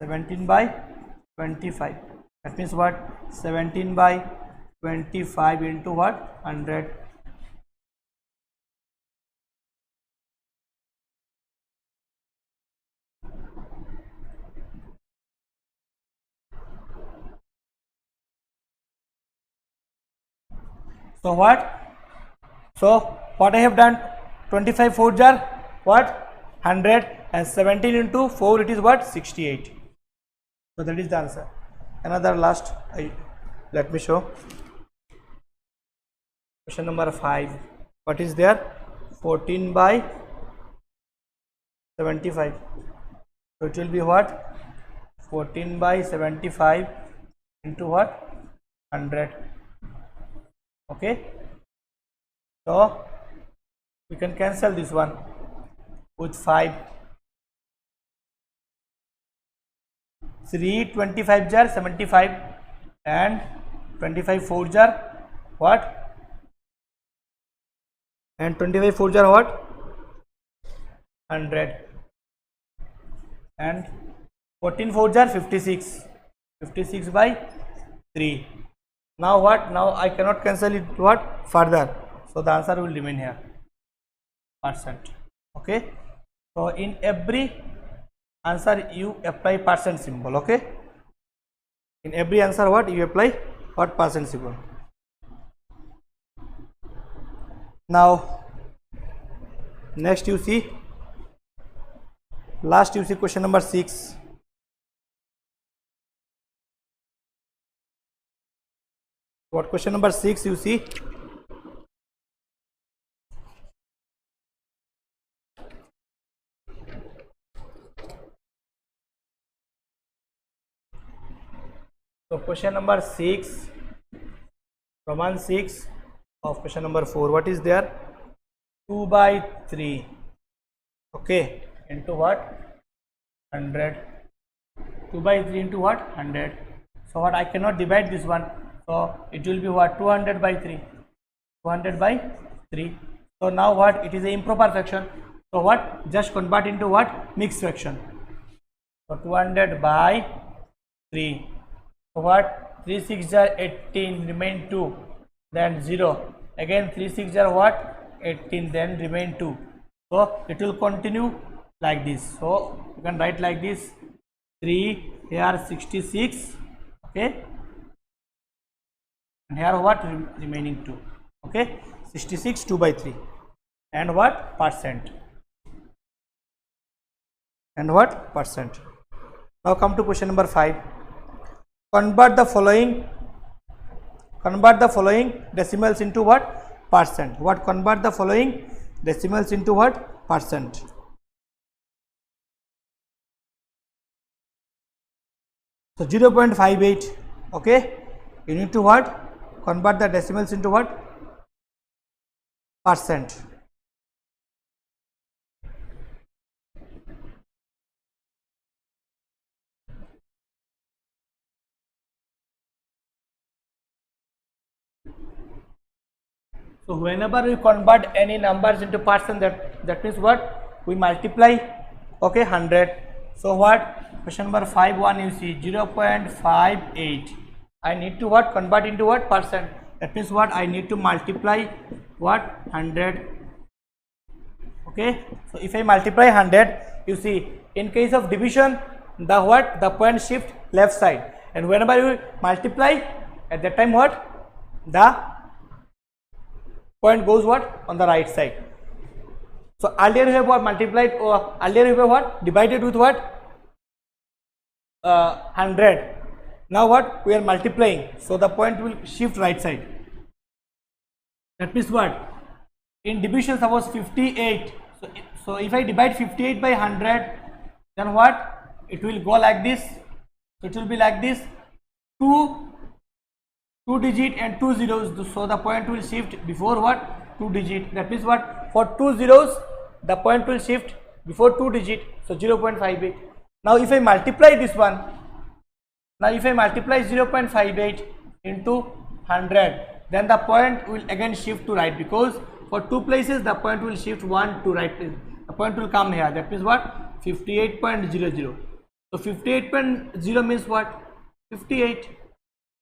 17 by 25. That means what? 17 by 25 into what? 100. So what? So what I have done? 25 4 jar what? 100, and 17 into 4, it is what? 68. So that is the answer. Another last, let me show. Question number 5. What is there? 14 by 75. So it will be what? 14 by 75 into what? 100. Okay. So we can cancel this one with 5. 3 25 jar 75 and 25 4 jar what? And 25 4 jar what? 100 and 14 4 jar 56. 56 by 3. Now what? Now I cannot cancel it what? Further. So the answer will remain here. Percent. Okay. So in every answer you apply percent symbol. Okay. In every answer what? You apply what? Percent symbol. Now next you see, last you see question number 6. What question number 6 you see? So question number 6, Roman 6 of question number 4. What is there? 2 by 3. Okay. Into what? 100. 2 by 3 into what? 100. So what? I cannot divide this one. So it will be what? 200 by 3. 200 by 3. So now what? It is an improper fraction. So what? Just convert into what? Mixed fraction. So 200 by 3. So what? 3 6 are 18, remain 2, then 0. Again 3 6 are what? 18, then remain 2. So it will continue like this. So you can write like this: 3 here 66. Okay. And here what? Remaining 2. Okay. 66 2 by 3. And what? Percent. And what? Percent. Now come to question number 5. Convert the following decimals into what? Percent. What? Convert the following decimals into what? Percent. So 0.58. Okay. You need to what? Convert the decimals into what? Percent. So whenever we convert any numbers into percent, that means what? We multiply. Okay, 100. So what? Question number 5.1 you see 0.58. I need to what? Convert into what? Percent. That means what? I need to multiply what? 100. Okay. So if I multiply 100, you see, in case of division, the what? The point shift left side. And whenever you multiply, at that time what? The point goes what? On the right side. So earlier you have what? Multiplied, or earlier you have what? Divided with what? 100. Now what? We are multiplying. So the point will shift right side. That means what? In division, suppose 58. So if I divide 58 by 100, then what? It will go like this. So it will be like this. 2 digit and 2 zeros. So the point will shift before what? 2 digit. That means what? For 2 zeros, the point will shift before 2 digit. So 0.58. Now if I multiply this one, now if I multiply 0.58 into 100, then the point will again shift to right, because for 2 places the point will shift 1 to right. The point will come here. That means what? 58.00. So 58.0 means what? 58.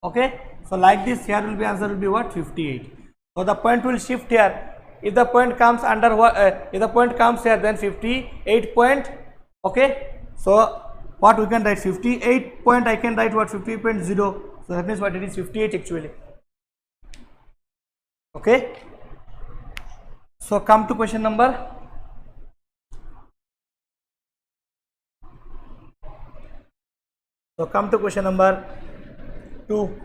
Okay. So like this, here will be answer will be what? 58. So the point will shift here. If the point comes under what? If the point comes here, then 58 point. Okay. So what we can write? 58 point. I can write what? 58.0. So that means what? It is 58 actually. Okay. So come to question number. So come to question number 2.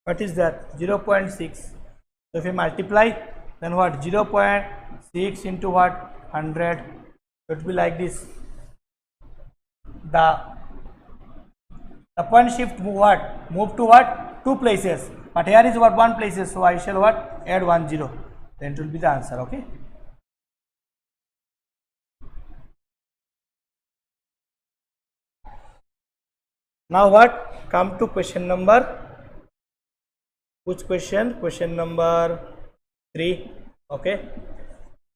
What is that? 0.6. So if we multiply, then what? 0.6 into what? 100. So it will be like this. The point shift move what? Move to what? Two places. But here is what? One places. So I shall what? Add 1 0. Then it will be the answer. Okay. Now what? Come to question number. Which question? Question number 3. Okay.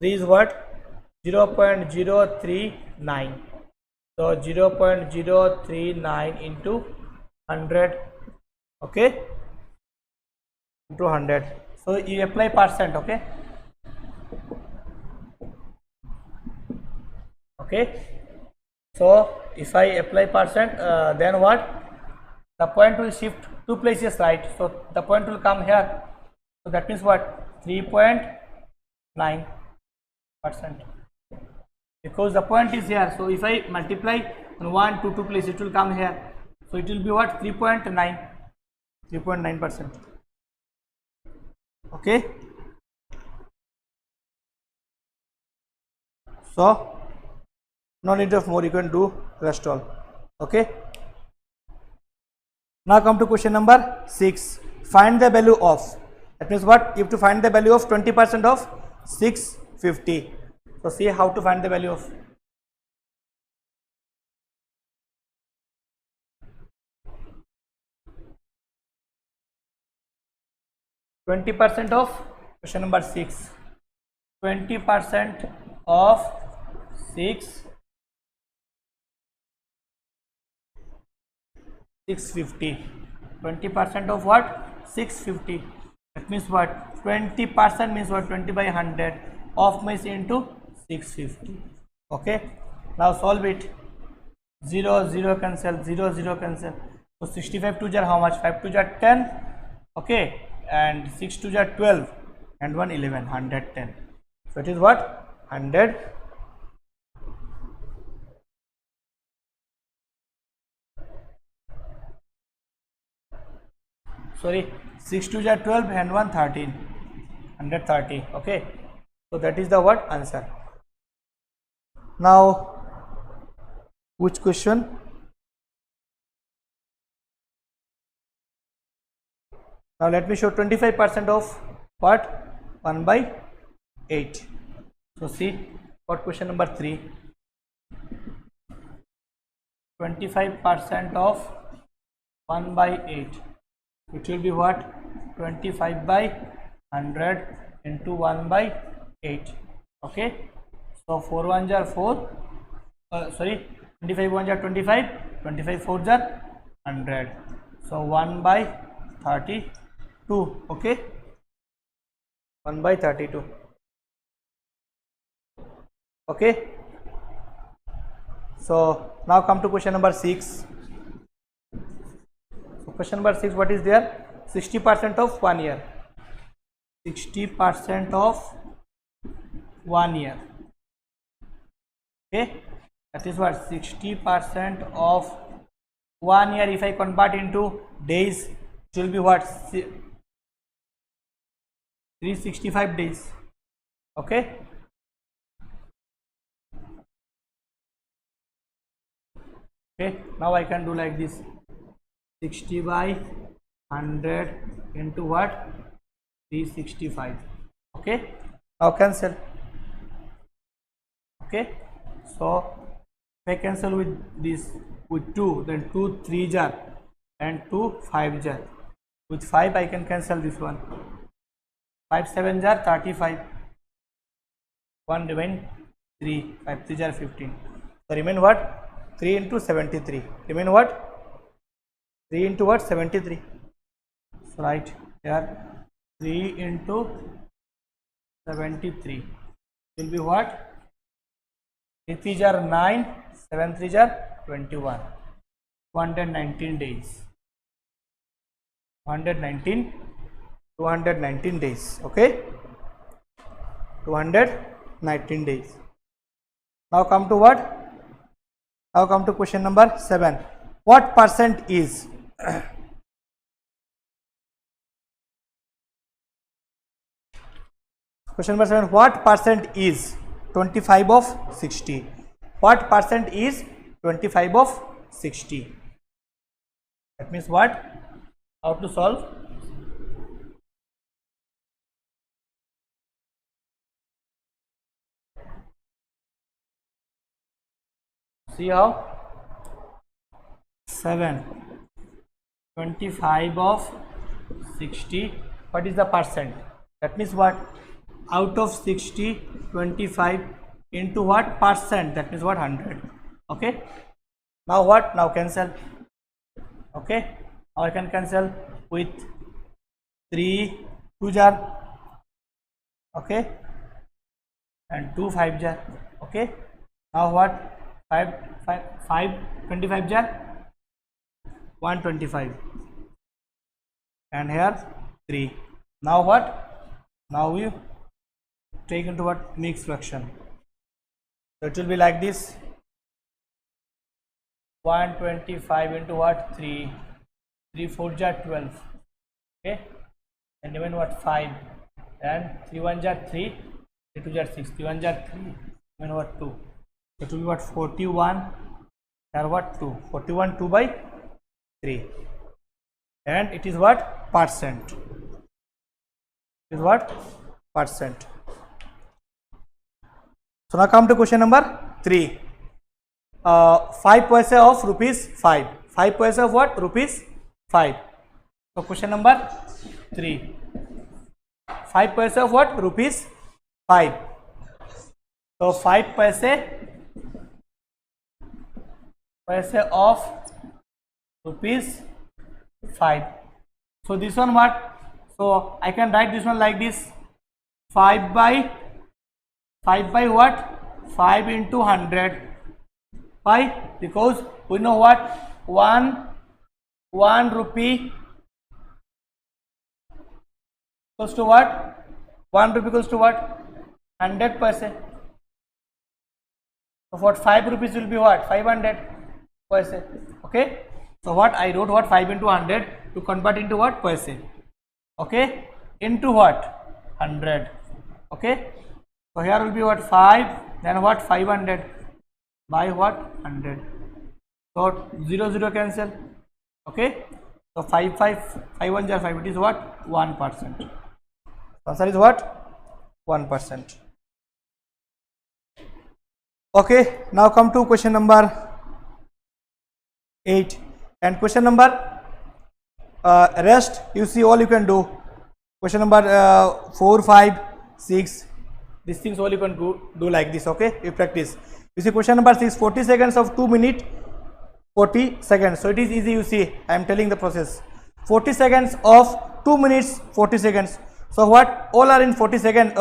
3 is what? 0.039. So 0.039 into 100. Okay. Into 100. So you apply percent. Okay. Okay. So if I apply percent, then what? The point will shift two places, right? So the point will come here. So that means what? 3.9%. Because the point is here. So if I multiply 1 to 2 places, it will come here. So it will be what? 3.9%. Okay. So no need of more, you can do rest all. Okay. Now come to question number 6. Find the value of. That means what? You have to find the value of 20% of 650. So see how to find the value of. %% of question number 6. 20% of 650. 20% of what? 650. That means what? 20% means what? 20 by 100. Of means into 650. Okay. Now solve it. 0 0 cancel, 0 0 cancel. So 65 2 jar how much? 5 2 jar 10. Okay. And 6 2 jar 12 and 1 11. 110. So it is what? 100. Sorry, 6 2 jar 12 and 1 13. 130. Okay. So that is the what? Answer. Now which question? Now let me show 25% of what? 1 by 8. So see what question number 3. 25% of 1 by 8. It will be what? 25 by 100 into 1 by 8. Okay. So 4 1 jar 4. Sorry, 25 1 jar 25. 25 4 jar 100. So 1 by 32. Okay. 1 by 32. Okay. So now come to question number 6. So question number 6, what is there? 60% of 1 year. 60% of 1 year. Okay. That is what? 60% of 1 year. If I convert into days, it will be what? 365 days. Okay. Okay. Now I can do like this. 60 by 100 into what? 365. Okay. Now cancel. Okay. So if I cancel with this with 2, then 2 3 jar and 2 5 jar. With 5 I can cancel this one. 5 7 jar 35. 1 remain 3. 5 3 jar 15. So remain what? 3 into 73. Remain what? 3 into what? 73. So write here 3 into 73 will be what? 3 3 jar 9, 7 3 jar 21. 219 days. 219 days. Okay. 219 days. Now come to what? Now come to question number 7. What percent is? Question number 7. What percent is 25 of 60? what percent is 25 of 60? That means what? How to solve? See how? 7. 25 of 60. What is the percent? That means what? Out of 60, 25 into what? Percent. That means what? 100. Okay. Now what? Now cancel. Okay. Now I can cancel with 3 2 jar. Okay. And 2 5 jar. Okay. Now what? 5 25 jar 125, and here 3. Now what? Now you take into what? Mix fraction. So it will be like this: 125 into what? 3. 3 4 jar 12. Okay, and even what? 5, and 3 1 jar 3, 3 2 jar 6, 3 1 jar 3, even what? 2. It will be what? 41, or what? 2. 41 2 by 3, and it is what? Percent. It is what? Percent. So now come to question number 3. 5 paise of rupees 5. 5 paise of what? Rupees 5. So question number 3. 5 paise of what? Rupees 5. So 5 paise of rupees 5. So this one what? So I can write this one like this: 5 by what? 5 into 100. Why? Because we know what? 1 rupee equals to what? 1 rupee equals to what? 100 paise. So what? 5 rupees will be what? 500 paise. Okay. So what I wrote? What? 5 into 100 to convert into what? Paise. Okay. Into what? 100. Okay. So here will be what? 5, then what? 500 by what? 100. So 0 0 cancel. Okay. So 5 1 jar 5. It is what? 1%. Answer is what? 1%. Okay. Now come to question number 8. And question number rest, you see, all you can do. Question number 4 5 6, these things all you can do like this. Okay, you practice. You see question number 6, 40 seconds of 2 minutes 40 seconds. So it is easy. You see, I am telling the process. 40 seconds of 2 minutes 40 seconds. So what? All are in 40 seconds.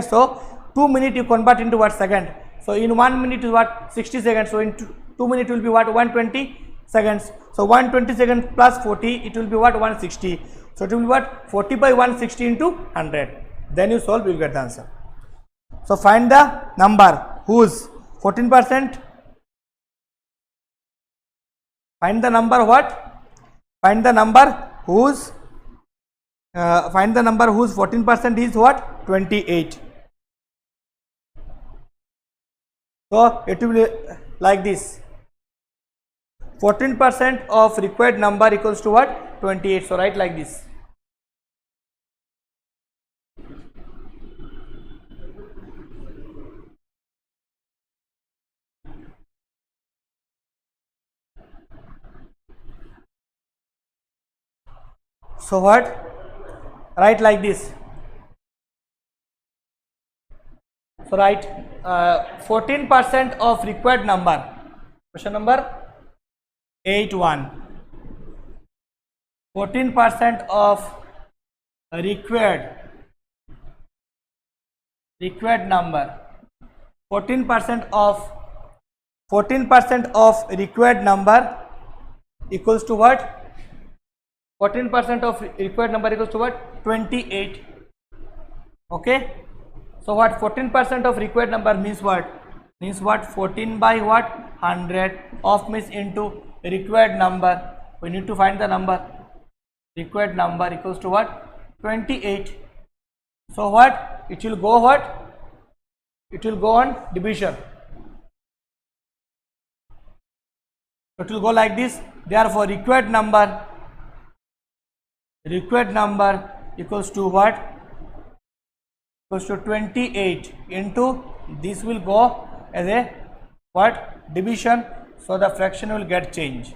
So 2 minutes you convert into what? Second. So in 1 minute is what? 60 seconds. So in 2 minutes will be what? 120 seconds. So 120 seconds plus 40, it will be what? 160. So it will be what? 40 by 160 into 100. Then you solve, you will get the answer. So find the number whose 14%. Find the number what? Find the number whose 14% is what? 28. So it will be like this: 14% of required number equals to what? 28. So write like this. So what? Write like this. So write 14% of required number. Question number 81. 14% of required number. 14% of required number equals to what? 14% of required number equals to what? 28. Okay. So what? 14% of required number means what? Means what? 14 by what? 100 of means into required number. We need to find the number. Required number equals to what? 28. So what? It will go what? It will go on division. So it will go like this. Therefore, required number equals to what? Equals to 28 into this will go as a what? Division. So the fraction will get changed.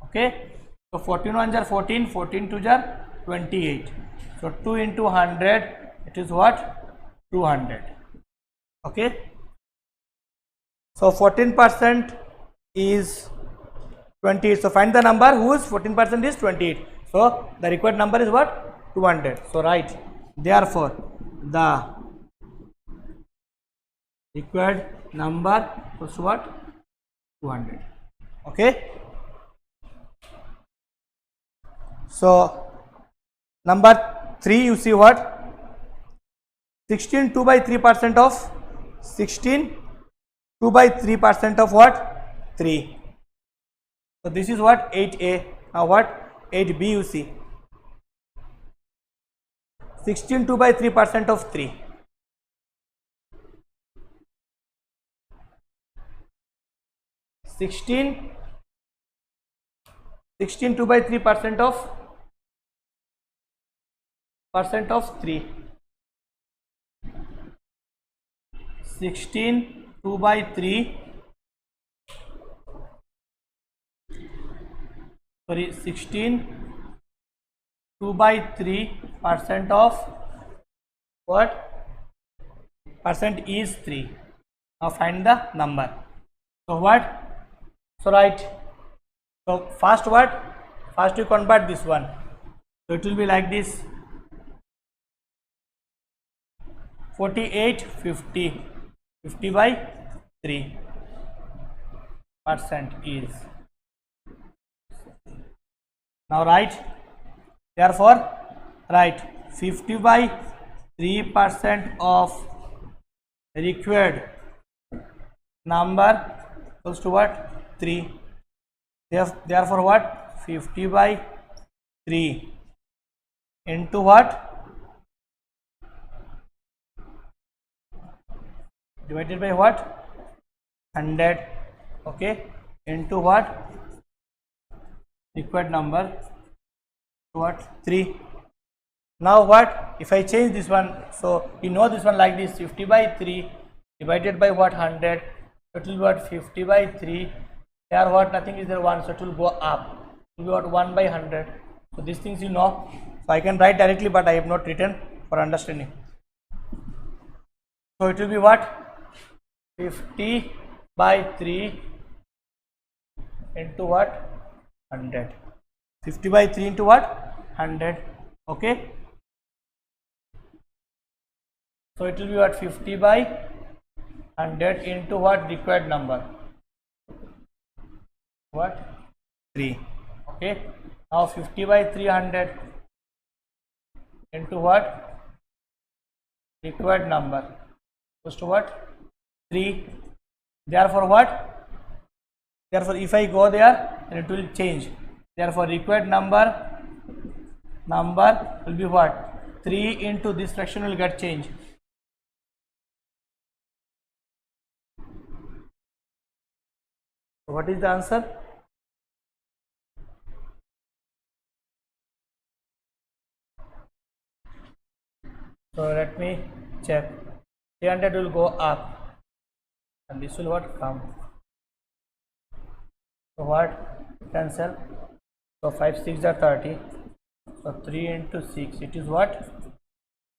Okay. So 14 1s are 14, 14 2s are 28. So 2 into 100, it is what? 200. Okay. So 14% is 28. So find the number whose 14% is 28. So the required number is what? 200. So write. Therefore, the required number was what? 200. Okay. So number 3, you see what? 16 2 by 3% of 16 2 by 3% of what? 3. So this is what? 8a. Now what? 8b, you see. 16 2 by 3% of 3. 16 2 by 3% of 3. 16 2 by 3. Sorry, 16 2 by 3% of what? Percent is 3. Now find the number. So what? So write. So first what? First you convert this one. So it will be like this. 48 50. 50 by 3% is. Now write. Therefore write 50 by 3% of required number equals to what? 3. Therefore what? 50 by 3 into what? Divided by what? 100. Okay. Into what? Required number. What? 3. Now what? If I change this one, so you know this one like this, 50 by 3 divided by what? 100. So it will be what? 50 by 3. Here what? Nothing is there, 1. So it will go up. It will be what? 1 by 100. So these things you know. So I can write directly, but I have not written for understanding. So it will be what? 50 by 3 into what? 100. 50 by 3 into what? 100. Okay. So it will be what? 50 by 100 into what? Required number. What? 3. Okay. Now 50 by 300 into what? Required number. Equals to what? 3. Therefore what? Therefore if I go there, then it will change. Therefore required number will be what? 3 into this fraction will get changed. So what is the answer? So let me check. 300 will go up and this will what? Come. So what? Cancel. So 5 6 are 30. So 3 into 6, it is what?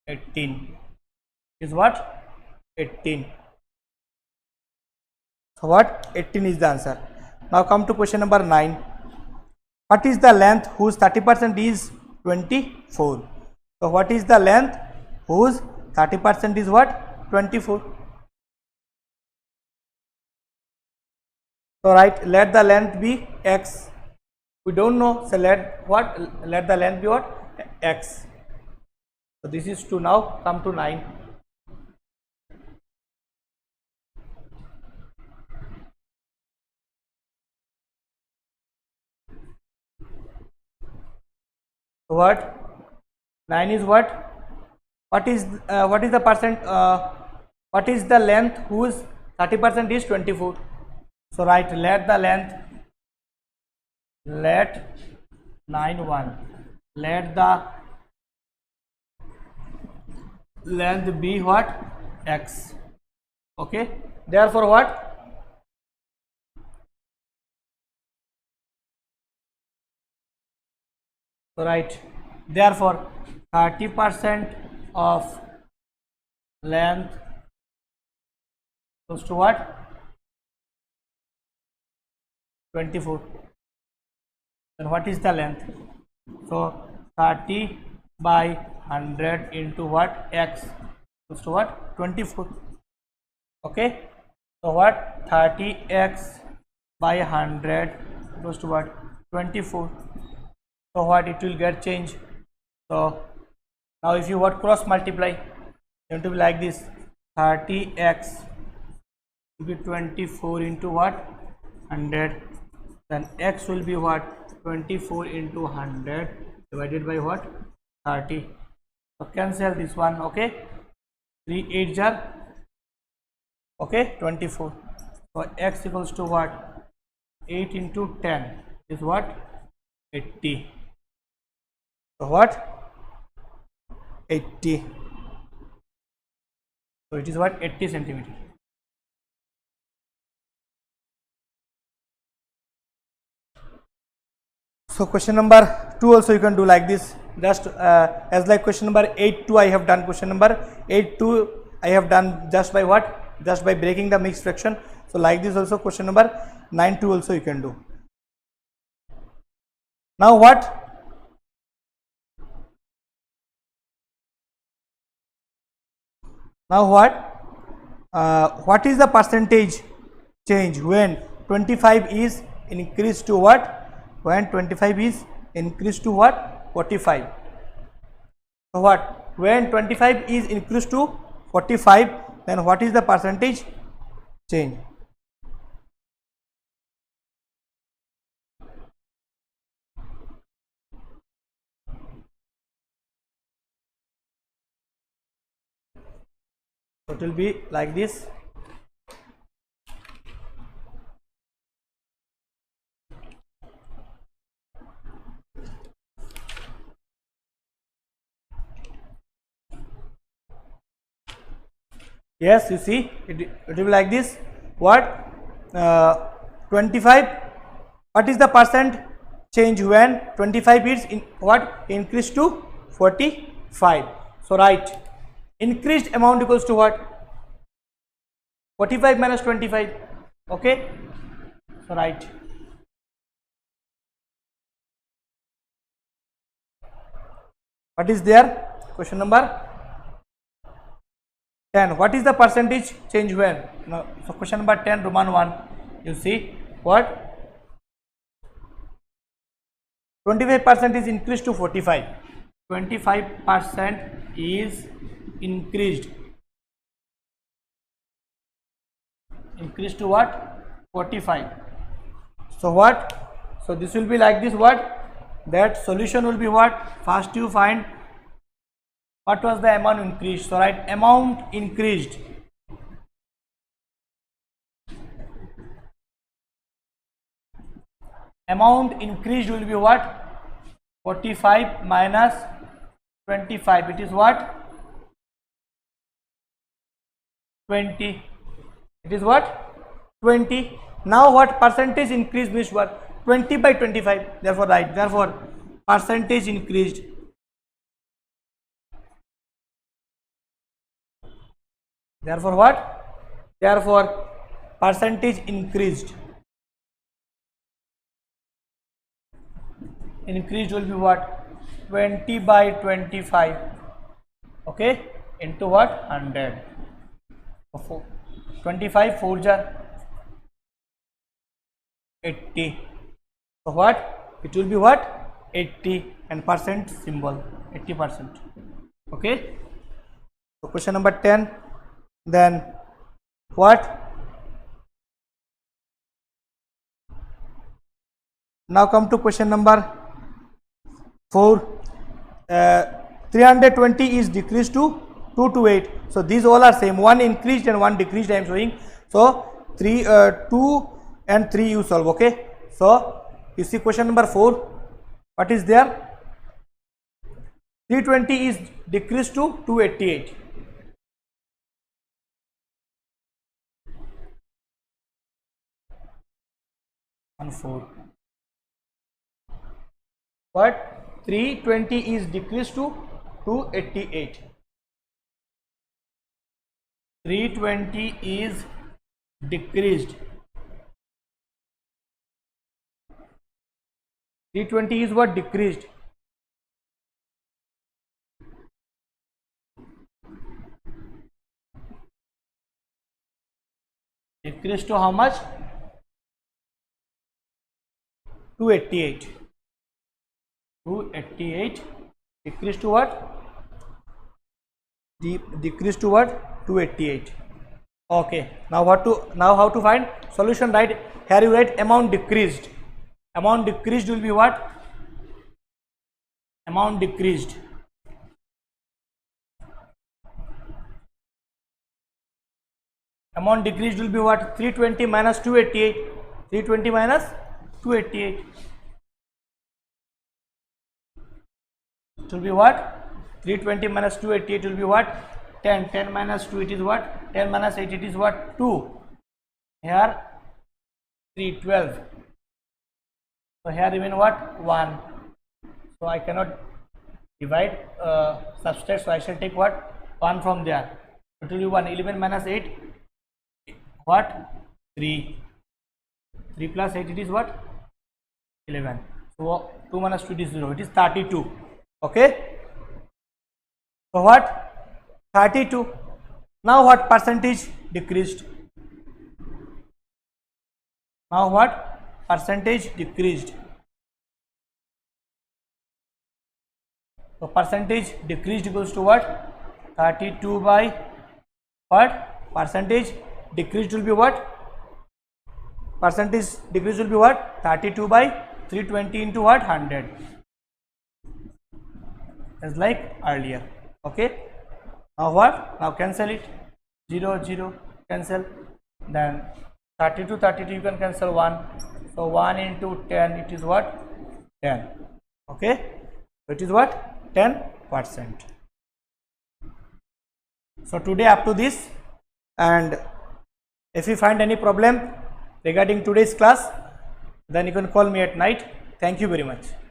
18. Is what? 18. So what? 18 is the answer. Now come to question number 9. What is the length whose 30% is 24? So what is the length whose 30% is what? 24. So right, let the length be x. We don't know, so let the length be what? X. So this is 2. Now come to 9. So what? 9 is what? What is the percent? What is the length whose 30% is 24? So write let the length, let 9 1, let the length be what? X. Okay, therefore what? So write therefore 30% of length goes to what? 24. Then what is the length? So 30 by 100 into what? X goes to what? 24. Okay, so what? 30x by 100 goes to what? 24. So what? It will get changed. So now if you what? Cross multiply, you have to be like this. 30x will be 24 into what? 100. Then x will be what? 24 into 100 divided by what? 30. So cancel this one. Okay, 3 8 are okay 24. So x equals to what? 8 into 10 is what? 80. So what? 80. So it is what? 80 centimeter. So question number 2 also you can do like this, just as like question number 8-2 I have done. Question number 8-2 I have done just by what? Just by breaking the mixed fraction. So like this also question number 9-2 also you can do. Now what? Now what is the percentage change when 25 is increased to what? When 25 is increased to what? 45. So what? When 25 is increased to 45, then what is the percentage change? So it will be like this. Yes, you see it will be like this. What? 25. What is the percent change when 25 is in what? Increased to 45. So write increased amount equals to what? 45 minus 25. Okay, so write what is there? Question number 10. What is the percentage change when? Now, so question number 10 Roman 1, you see what? 25% is increased to 45. 25% is increased to what? 45. So what? So this will be like this. What? That solution will be what? First you find what was the amount increased. So write amount increased. Amount increased will be what? 45 minus 25. It is what? 20. It is what? 20. Now what? Percentage increase means what? 20 by 25. Therefore write. Therefore percentage increased. Therefore what? Therefore percentage increased. Increased will be what? 20 by 25. Okay, into what? 100. 25 4 jar 80. So what? It will be what? 80 and percent symbol, 80%. Okay. So question number 10. Then what? Now come to question number 4. 320 is decreased to 228. So these all are same. One increased and one decreased I am showing. So 2 and 3 you solve. Okay, so you see question number 4, what is there? 320 is decreased to 288. And 4, but 320 is decreased to 288. 320 is decreased. 320 is what? Decreased. Decreased to how much? 288. 288 decreased to what? Decreased to what? 288. Okay, now how to find solution? Right here you write amount decreased. Amount decreased will be what? Amount decreased. Amount decreased will be what? 320 minus 288. 320 minus 288. It will be what? 320 minus 288 will be what? 10. 10 minus 2, it is what? 10 minus 8, it is what? 2. Here 312. So here even what? 1. So I cannot divide subtract, so I shall take what? 1 from there. It will be 1. 11 minus 8, what? 3. 3 plus 8, it is what? 11. So 2 minus 2 is 0. It is 32. Okay. So what? 32. Now what percentage decreased? Now what percentage decreased? So percentage decreased equals to what? 32 by what? Percentage decreased will be what? Percentage decreased will be what? 32 by 320 into what? 100. As like earlier. Okay. Now what? Now cancel it. 0, 0, cancel. Then 32, 32 you can cancel 1. So 1 into 10, it is what? 10. Okay. So it is what? 10%. So today up to this, and if you find any problem regarding today's class, then you can call me at night. Thank you very much.